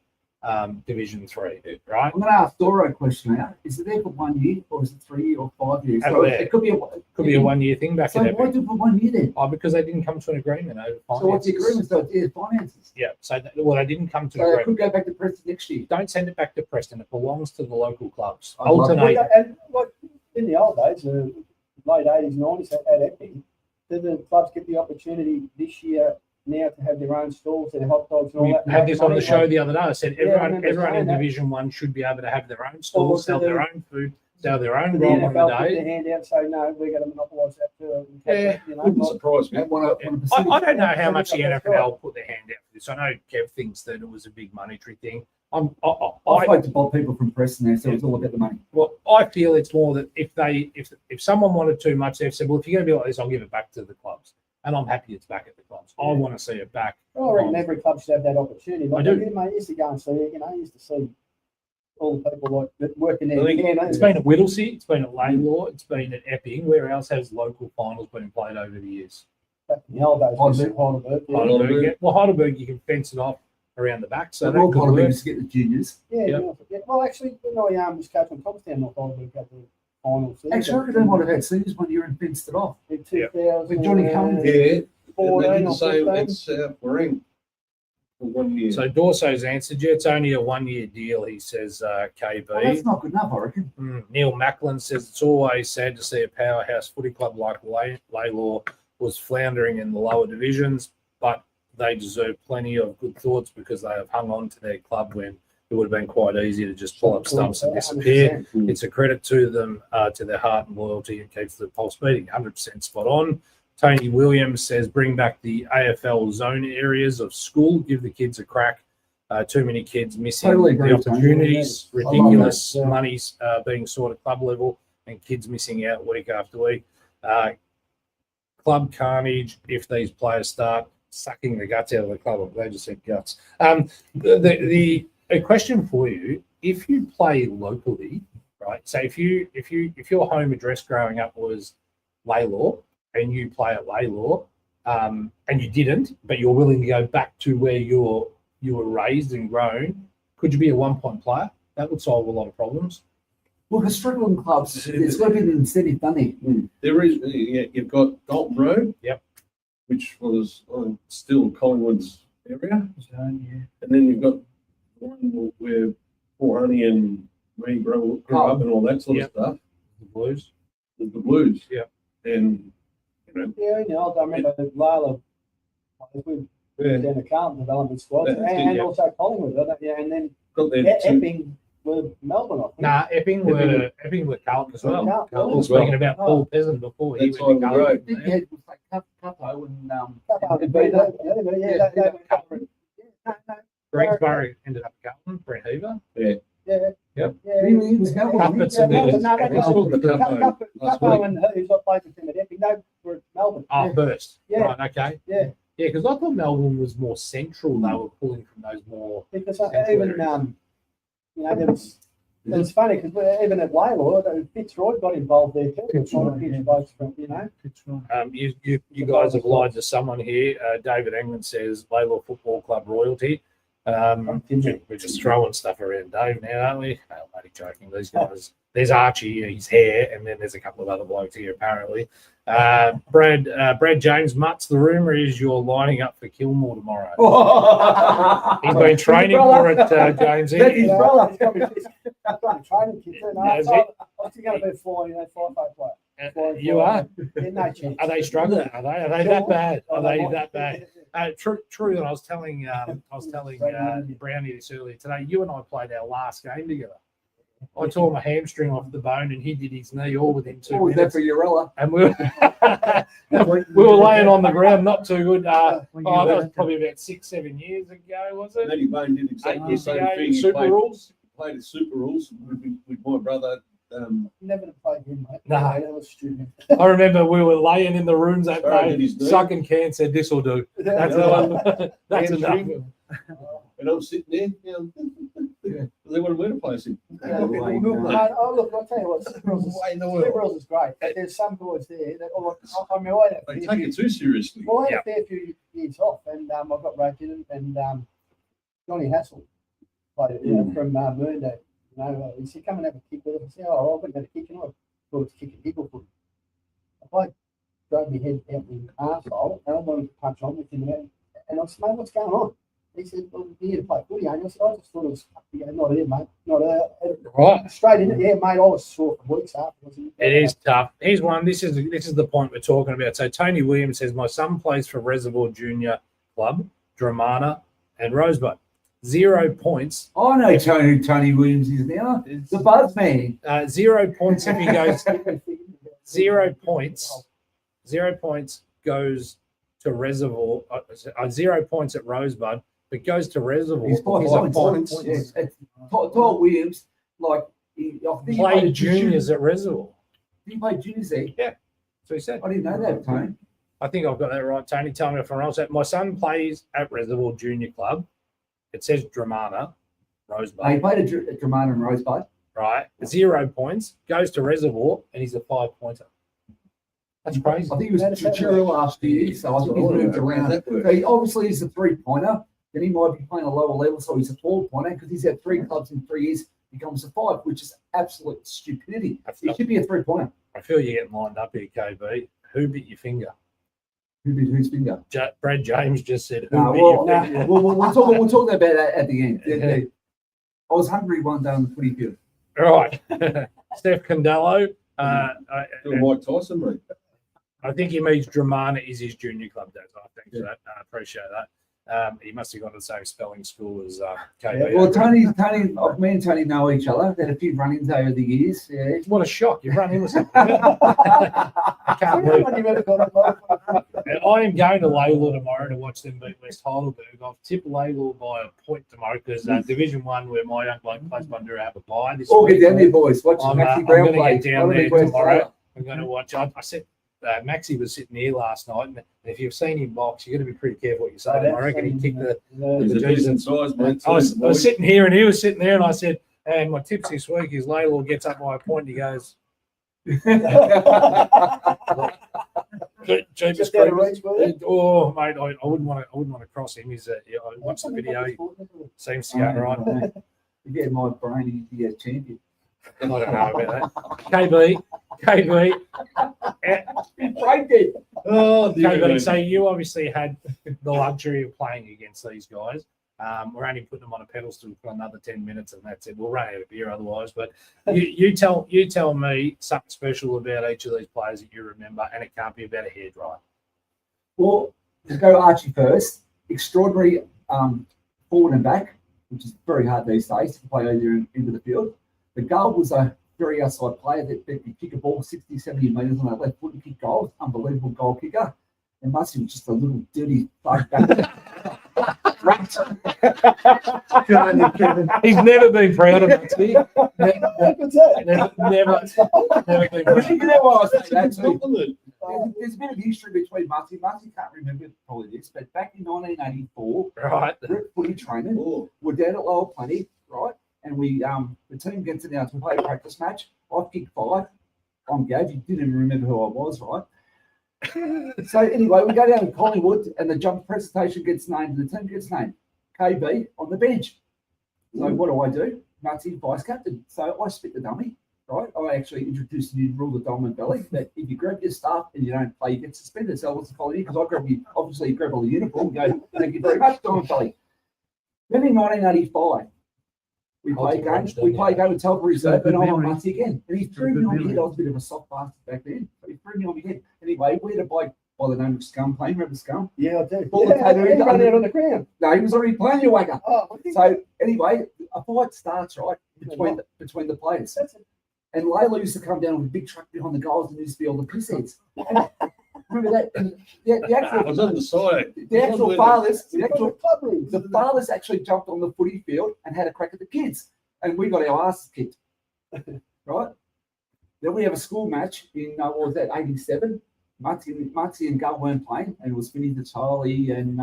Speaker 2: Division 3. Right?
Speaker 3: I'm going to ask Doro a question now. Is it there for 1 year or is it 3 year or 5 years?
Speaker 2: Out
Speaker 3: So
Speaker 2: there.
Speaker 3: it could be a
Speaker 2: Could be a 1 year thing back
Speaker 3: So
Speaker 2: at
Speaker 3: why
Speaker 2: Epping.
Speaker 3: do it for 1 year then?
Speaker 2: Oh, because they didn't come to an agreement over finances.
Speaker 3: So what's the agreement? So it's finances.
Speaker 2: Yeah. So they didn't come to an
Speaker 3: So it
Speaker 2: agreement.
Speaker 3: could go back to Preston next year.
Speaker 2: Don't send it back to Preston. It belongs to the local clubs.
Speaker 3: I love it.
Speaker 2: Alternate.
Speaker 4: And like in the old days, late 80s, 90s at Epping, did the clubs get the opportunity this year now to have their own stalls, their hot dogs and all
Speaker 2: We
Speaker 4: that?
Speaker 2: had this on the
Speaker 4: Money,
Speaker 2: show
Speaker 4: like,
Speaker 2: the other day. I said
Speaker 4: Yeah, I
Speaker 2: everyone,
Speaker 4: remember
Speaker 2: everyone in
Speaker 4: saying that.
Speaker 2: Division 1 should be able to have their own stalls,
Speaker 4: to
Speaker 2: sell
Speaker 4: the-
Speaker 2: their own food, sell their own
Speaker 4: the
Speaker 2: grog on
Speaker 4: NFL
Speaker 2: the
Speaker 4: put
Speaker 2: day.
Speaker 4: their hand out and say, no, we're going to monopolise that too.
Speaker 2: Yeah,
Speaker 4: You know,
Speaker 5: Wouldn't
Speaker 4: like,
Speaker 5: surprise me.
Speaker 3: They want a
Speaker 2: I
Speaker 3: percentage.
Speaker 2: don't know how much the
Speaker 4: That's
Speaker 2: NFL put their hand out for this. I know Kev thinks that it was a big monetary thing.
Speaker 3: I spoke to Bob people from Preston there, so it's all about the money.
Speaker 2: Well, I feel it's more that if someone wanted too much, they've said, well, if you're going to be like this, I'll give it back to the clubs. And I'm happy it's back at the clubs. I want to see it back.
Speaker 4: I reckon every club should have that opportunity. Like,
Speaker 2: I do.
Speaker 4: Mate, I used to go and see it, you know, I used to see all the people like that working there.
Speaker 5: I think
Speaker 4: Yeah,
Speaker 2: It's been at Whittlesea, it's been at Laylaw, it's been at Epping. Where else has local finals been played over the years?
Speaker 4: back in the old days,
Speaker 3: Heidelberg.
Speaker 4: Heidelberg. Yeah,
Speaker 2: Heidelberg. Yeah. Well, Heidelberg, you can fence it off around the back, so
Speaker 3: So
Speaker 2: that
Speaker 3: Rob
Speaker 2: could
Speaker 3: Heidelberg
Speaker 2: work.
Speaker 3: used to get the juniors.
Speaker 4: yeah,
Speaker 2: Yeah.
Speaker 4: yeah. Well, actually, when I was coaching Thomastown, North Heidelberg got the finals.
Speaker 3: Actually, I reckon they might have had seniors 1 year and fenced it off.
Speaker 4: in
Speaker 2: Yeah.
Speaker 4: 2000.
Speaker 3: With Johnny Cummins.
Speaker 5: Yeah, and
Speaker 4: 14
Speaker 5: they did
Speaker 4: or
Speaker 5: the same
Speaker 4: 15.
Speaker 5: at South Warring for 1 year.
Speaker 2: So Dorso's answered you. It's only a 1 year deal, he says, KB.
Speaker 3: Well, that's not good enough, I reckon.
Speaker 2: Neil Macklin says it's always sad to see a powerhouse footy club like Laylaw was floundering in the lower divisions, but they deserve plenty of good thoughts because they have hung on to their club when it would have been quite easy to just pull up stumps and disappear.
Speaker 4: 100%.
Speaker 2: It's a credit to them, to their heart and loyalty, and keeps the pulse beating. 100% spot on. Tony Williams says, bring back the AFL zone areas of school, give the kids a crack. Too many kids missing
Speaker 3: Totally agree
Speaker 2: the
Speaker 3: with Tony.
Speaker 2: opportunities,
Speaker 3: I love
Speaker 2: ridiculous
Speaker 4: that, yeah.
Speaker 2: monies being sought at club level, and kids missing out week after week. Club carnage if these players start sucking the guts out of the club. I'm glad you said guts. A question for you: if you play locally, right? So if your home address growing up was Laylaw and you play at Laylaw, and you didn't, but you're willing to go back to where you were raised and grown, could you be a 1 point player? That would solve a lot of problems.
Speaker 3: Well, the struggling clubs, there's got to be an incentive, doesn't there?
Speaker 5: There is, yeah, you've got Dalton Road.
Speaker 2: Yep.
Speaker 5: Which was still Collingwood's area. And then you've got one where Paul Honey and me grew up and all that sort
Speaker 2: Yep.
Speaker 5: of stuff.
Speaker 2: The Blues.
Speaker 5: The Blues.
Speaker 2: Yep.
Speaker 5: And, you know,
Speaker 4: Yeah, you know, I remember Layla with
Speaker 5: yeah,
Speaker 4: down the Carlton development squad,
Speaker 5: That's good,
Speaker 4: and
Speaker 2: yeah.
Speaker 4: also Collingwood. Yeah, and then
Speaker 5: got there too.
Speaker 4: Epping with Melbourne, I think.
Speaker 2: Nah, Epping were Carlton as well.
Speaker 4: Carlton
Speaker 2: Carlton was
Speaker 5: as well.
Speaker 2: speaking about Paul Peasant before he
Speaker 5: That's
Speaker 2: went to
Speaker 5: on the road.
Speaker 3: I
Speaker 2: Carlton.
Speaker 3: think you had like Capo and
Speaker 2: Greensboro ended up at Carlton. Brent Heaver.
Speaker 3: he was going.
Speaker 2: Cuthbert's in there.
Speaker 4: Capo and who's I played with him at Epping, they were at Melbourne.
Speaker 2: Oh, first.
Speaker 4: Yeah.
Speaker 2: Right, okay.
Speaker 4: Yeah.
Speaker 2: Yeah, because I thought Melbourne was more central. They were pulling from those more.
Speaker 4: Because
Speaker 2: Central
Speaker 4: even,
Speaker 2: areas.
Speaker 4: you know, there was. It was funny because even at Laylaw, Fitzroy got involved there too. Trying to pitch blokes from, you know.
Speaker 2: You guys have lied to someone here. David England says Laylaw Football Club royalty. We're just throwing stuff around Dave now, aren't we? No, I'm only joking. These guys. There's Archie, his hair, and then there's a couple of other blokes here apparently. Brad James Mutts. The rumor is you're lining up for Kilmore tomorrow. He's been training for it, James.
Speaker 3: That's his brother.
Speaker 4: He's got training kit too. No,
Speaker 2: Yeah, is
Speaker 4: I'm actually going to be a fly-fight player.
Speaker 2: You are?
Speaker 4: Yeah, no chance.
Speaker 2: Are they struggling? Are they that bad? Are they that bad? True that I was telling Brownie this earlier today. You and I played our last game together. I tore my hamstring off the bone, and he did his knee all within 2
Speaker 3: What was that
Speaker 2: minutes.
Speaker 3: for Urella?
Speaker 2: And we were laying on the ground, not too good. That was probably about 6-7 years ago, was it?
Speaker 5: Matty Bone did exactly
Speaker 2: 8
Speaker 5: the
Speaker 2: years
Speaker 5: same
Speaker 2: ago.
Speaker 5: thing. He
Speaker 2: Super rules.
Speaker 5: played at Super Rules with my brother.
Speaker 4: Never played him, mate.
Speaker 2: Nah.
Speaker 4: That was stupid.
Speaker 2: I remember we were laying in the rooms that
Speaker 5: Sorry,
Speaker 2: day,
Speaker 5: did his knee.
Speaker 2: sucking cans, said this will do. That's enough. That's enough.
Speaker 5: Hamstring. And I'm sitting there, they wanted me to place him.
Speaker 4: Look, I'll tell you what, Super Rules is great. There's some boys there that, I mean, I had
Speaker 5: They take it too seriously.
Speaker 4: Well, I had a fair few years off, and I got roped in, and Johnny Hassel played it from Moonday. He said, come and have a kick with us. I said, I wouldn't have a kick, and I thought it was kicking people foot. I drove my head out my arsehole, and I wanted to punch on with him, and I said, mate, what's going on? He said, well, you're here to play footy, ain't you? I said, I just thought it was, not here, mate. Not
Speaker 2: Right.
Speaker 4: straight in it. Yeah, mate, I was sore for weeks afterwards.
Speaker 2: It is tough. Here's one. This is the point we're talking about. So Tony Williams says, my son plays for Reservoir Junior Club, Dramana, and Rosebud. 0 points.
Speaker 3: I know who Tony Williams is now. The Buzz Man.
Speaker 2: 0 points if he goes. 0 points. 0 points goes to Reservoir. 0 points at Rosebud, but goes to Reservoir.
Speaker 3: He's 5 points. Yes. Todd Williams, I think he
Speaker 2: played juniors at Reservoir.
Speaker 3: He played juniors there.
Speaker 2: Yeah, so he said.
Speaker 3: I didn't know that, Tony.
Speaker 2: I think I've got that right, Tony. Tell me if I'm wrong. So my son plays at Reservoir Junior Club. It says Dramana, Rosebud.
Speaker 3: He played at Dramana and Rosebud.
Speaker 2: Right. 0 points, goes to Reservoir, and he's a 5-pointer. That's crazy.
Speaker 3: I think he was at Churchill last year, so I think he's moved around. So he obviously is a 3-pointer. Then he might be playing a lower level, so he's a 4-pointer because he's had 3 clubs in 3 years, becomes a 5, which is absolute stupidity. He should be a 3-pointer.
Speaker 2: I feel you're getting lined up here, KB. Who bit your finger?
Speaker 3: Who bit whose finger?
Speaker 2: Brad James just said, who bit your finger?
Speaker 3: We'll talk about that at the end. Yeah. I was hungry one day on the footy field.
Speaker 2: Right. Steph Condello.
Speaker 5: Mike Tyson, mate.
Speaker 2: I think he means Dramana is his junior club, Dad. Thanks for that. I appreciate that. He must have gone to the same spelling school as KB.
Speaker 3: Well, Tony, me and Tony know each other. Had a few run-ins over the years. Yeah.
Speaker 2: What a shock! You've run in with something. I can't believe it. I am going to Laylaw tomorrow to watch them beat West Heidelberg. I've tipped Laylaw by a point tomorrow because Division 1, where my young bloke plays, Bundoora, have a bye this
Speaker 3: week.
Speaker 2: Get
Speaker 3: down there, boys. Watch
Speaker 2: I'm going to get down there tomorrow. I'm going to watch. I said. Maxie was sitting here last night, and if you've seen him box, you've got to be pretty careful what you say. I reckon he kicked the
Speaker 5: decent size, mate.
Speaker 2: I was sitting here, and he was sitting there, and I said, and my tips this week is Laylaw gets up by a point, and he goes, cheapest oh, mate, I wouldn't want to cross him. He's I watched the video. He seems to go right.
Speaker 3: Yeah, my brain is the champion.
Speaker 2: I don't know about that. KB.
Speaker 3: Oh,
Speaker 2: KB, so you obviously had the luxury of playing against these guys. We're only putting them on a pedestal for another 10 minutes, and that's it. We'll run out of beer otherwise. But you tell me something special about each of these players that you remember, and it can't be about a hairdryer.
Speaker 3: Well, to go Archie first, extraordinary forward and back, which is very hard these days to play over into the field. The goal was a very outside player that could kick a ball 60, 70 metres on that left foot and kick goals. Unbelievable goal kicker. And Musty was just a little dirty fuck back.
Speaker 2: He's never been proud of Musty. Never been proud.
Speaker 3: You know why I say that too? There's a bit of history between Musty. Musty can't remember probably this, but back in 1984,
Speaker 2: right,
Speaker 3: we're at footy training. We're down at Lower Plenty, right? And we the team gets announced. We play a practice match. I kicked 5. I'm Gav. You didn't even remember who I was, right? So anyway, we go down to Collingwood, and the jump presentation gets named, and the team gets named. KB on the bench. So what do? Marty, vice captain. So I spit the dummy, right? I actually introduced the new rule of Diamond Valley that if you grab your stuff and you don't play, you get suspended. So what's the following? Because I grab you, obviously, you grab all the uniform and go, thank you very much, Diamond Valley. Then in 1985. We play a game with Telford Reserve, and I'm on Munsey again. And he threw me on my head. I was a bit of a soft bastard back then. But he threw me on my head. Anyway, we had a bloke by the name of Scum playing. Remember Scum?
Speaker 4: Yeah, I do.
Speaker 3: Ball
Speaker 4: Yeah,
Speaker 3: tattoo,
Speaker 4: he ran out on the ground.
Speaker 3: No, he was already playing your wagger.
Speaker 4: Oh, I think
Speaker 3: So anyway, a fight starts right between the players. And Layla used to come down with a big truck behind the goals and used to be all the piss heads. Remember that? And
Speaker 5: I was on the side.
Speaker 3: The fathers actually jumped on the footy field and had a crack at the kids. And we got our asses kicked. Right? Then we have a school match in, what was that, 87? Munsey and Gull weren't playing, and it was Finny the Charlie and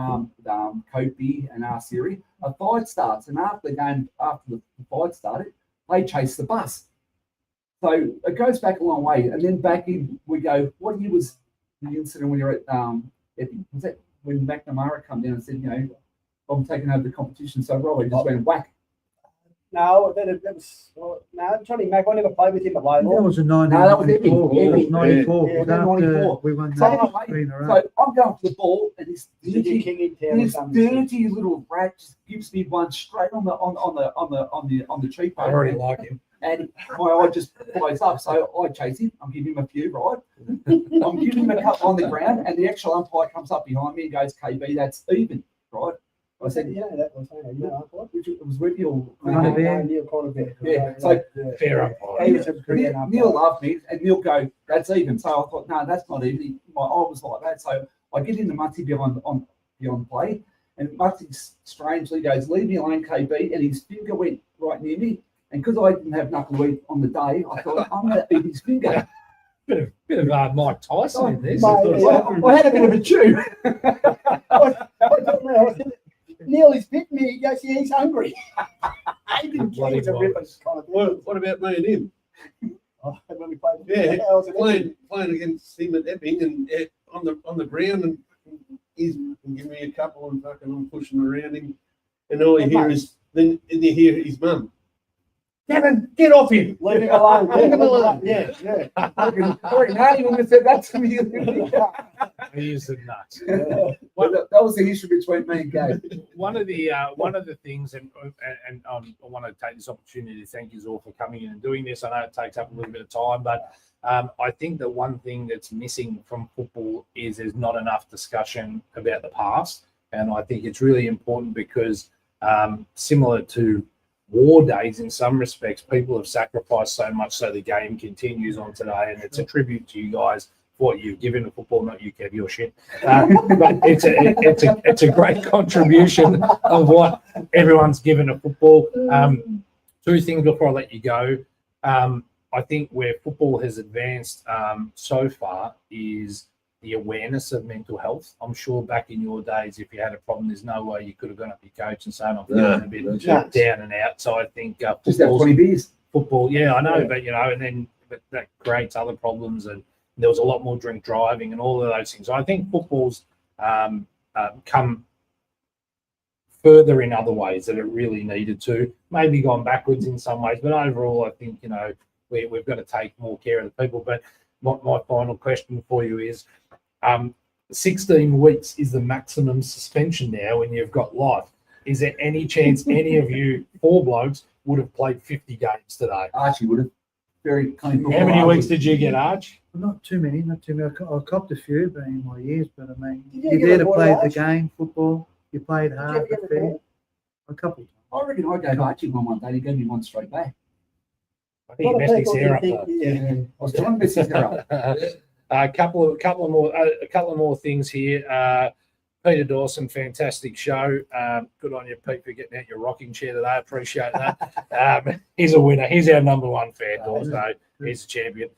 Speaker 3: Kopi and Siri. A fight starts, and after the fight started, they chased the bus. So it goes back a long way, and then back in we go. What year was the incident when you're at was that when McNamara come down and said, I'm taking over the competition? So Robbie just went whack.
Speaker 4: No, that was Johnny Mack. I never played with him at Laidlaw.
Speaker 6: That was a
Speaker 3: No, that was Epping.
Speaker 6: 94.
Speaker 4: Yeah,
Speaker 6: After
Speaker 3: 94.
Speaker 6: we won
Speaker 3: So
Speaker 6: that
Speaker 3: anyway,
Speaker 6: 3 in a row.
Speaker 3: so I'm going for the ball, and this
Speaker 4: King in town or
Speaker 3: this
Speaker 4: something.
Speaker 3: dirty little rat just gives me one straight on the cheek
Speaker 2: I
Speaker 3: bone.
Speaker 2: already like him.
Speaker 3: And my eye just blows up. So I chase him. I'm giving him a few, right? I'm giving him a couple on the ground, and the actual umpire comes up behind me and goes, KB, that's even, right? I said,
Speaker 4: that was
Speaker 3: it was with you.
Speaker 4: Neil Conner.
Speaker 3: Yeah, so
Speaker 2: Fair umpire.
Speaker 3: Neil loved me, and Neil go, that's even. So I thought, no, that's not even. My eye was like that. So I get into Munsey beyond play, and Munsey strangely goes, leave me alone, KB, and his finger went right near me. And because I didn't have knuckle weed on the day, I thought, I'm going to eat his finger.
Speaker 2: Bit of Mike Tyson in this.
Speaker 3: I had a bit of a chew.
Speaker 4: Neil is bit me. He goes, yeah, he's hungry. He didn't
Speaker 2: Bloody
Speaker 4: he's a ripper kind of thing.
Speaker 5: What about me and him?
Speaker 4: When we played,
Speaker 5: Playing against him at Epping and on the ground, and he's giving me a couple and fucking I'm pushing around him, and all you hear is then you hear his mum. Gavin, get off him.
Speaker 4: Leave him alone.
Speaker 5: Leave him alone.
Speaker 4: Yeah.
Speaker 3: Hardy would have said that to me.
Speaker 2: He is a nut.
Speaker 3: That was the issue between me and Gabe.
Speaker 2: One of the things, and I want to take this opportunity to thank you all for coming in and doing this. I know it takes up a little bit of time, but I think that one thing that's missing from football is there's not enough discussion about the past, and I think it's really important because similar to war days in some respects, people have sacrificed so much so the game continues on today, and it's a tribute to you guys for what you've given to football, not you, Kev, your shit. But it's a great contribution of what everyone's given to football. Two things before I let you go. I think where football has advanced so far is the awareness of mental health. I'm sure back in your days, if you had a problem, there's no way you could have gone up to your coach and saying, I'm feeling a bit down and out. So I think
Speaker 3: just have 20 beers.
Speaker 2: Football, yeah, I know, but and then that creates other problems, and there was a lot more drink driving and all of those things. So I think football's come further in other ways that it really needed to. Maybe gone backwards in some ways, but overall, I think we've got to take more care of the people. But my final question for you is, 16 weeks is the maximum suspension now when you've got life. Is there any chance any of you four blokes would have played 50 games today?
Speaker 3: Archie would have. Very clean.
Speaker 2: How many weeks did you get, Arch?
Speaker 6: Not too many. I copped a few, but in my years. But I mean,
Speaker 4: Did you
Speaker 6: you're
Speaker 4: get
Speaker 6: there
Speaker 4: a
Speaker 6: to
Speaker 4: boy,
Speaker 6: play the
Speaker 4: Arch?
Speaker 6: game, football. You played hard,
Speaker 4: Did you
Speaker 6: but
Speaker 4: get a
Speaker 6: fair.
Speaker 4: boy?
Speaker 6: A couple.
Speaker 3: I reckon I gave Archie one day. He gave me one straight back.
Speaker 2: I think you messed his hair up, though.
Speaker 3: I was trying to mess his hair up.
Speaker 2: A couple of more things here. Peter Dawson, fantastic show. Good on you, Pete, for getting out your rocking chair today. I appreciate that. He's a winner. He's our number one fan, Dawson. He's a champion.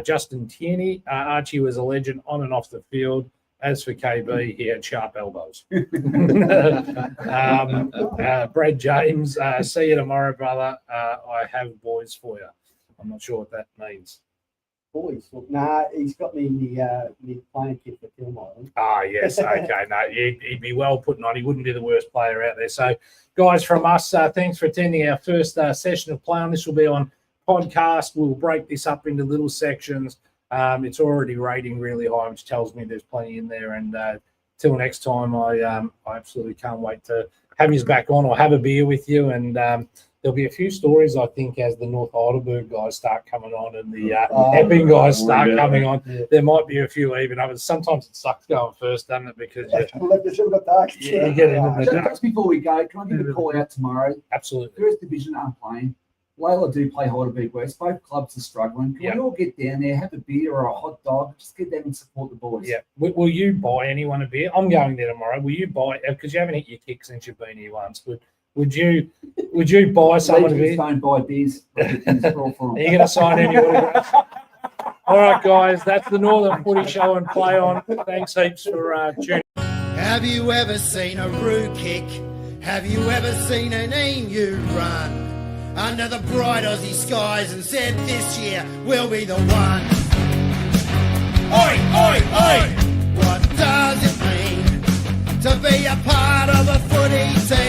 Speaker 2: Justin Tierney, Archie was a legend on and off the field. As for KB, he had sharp elbows. Brad James, see you tomorrow, brother. I have boys for you. I'm not sure what that means.
Speaker 4: Boys, nah, he's got me in the playing kit for Kilmore.
Speaker 2: Yes, okay. No, he'd be well put on. He wouldn't be the worst player out there. So, guys, from us, thanks for attending our first session of Play On. This will be on podcast. We'll break this up into little sections. It's already rating really high, which tells me there's plenty in there. And till next time, I absolutely can't wait to have you back on or have a beer with you and there'll be a few stories, I think, as the North Heidelberg guys start coming on and the Epping guys start coming on.
Speaker 4: Yeah.
Speaker 2: There might be a few even others. Sometimes it sucks going first, doesn't it? Because you get into the
Speaker 3: Just before we go, can I give a call out tomorrow?
Speaker 2: absolutely.
Speaker 3: First division aren't playing. Layla do play Heidelberg West. Both clubs are struggling. Can we all get down there, have a beer or a hot dog, just get down and support the boys?
Speaker 2: Yeah. Will you buy anyone a beer? I'm going there tomorrow. Will you buy? Because you haven't hit your kick since you've been here once. But would you buy someone a beer?
Speaker 3: Don't buy beers.
Speaker 2: Are you going to sign anyone? All right, guys. That's the Northern Footy Show and Play On. Thanks heaps for tuning.
Speaker 1: Have you ever seen a roo kick? Have you ever seen an emu run under the bright Aussie skies and said this year we'll be the one? Oi, oi, oi! What does it mean to be a part of a footy team?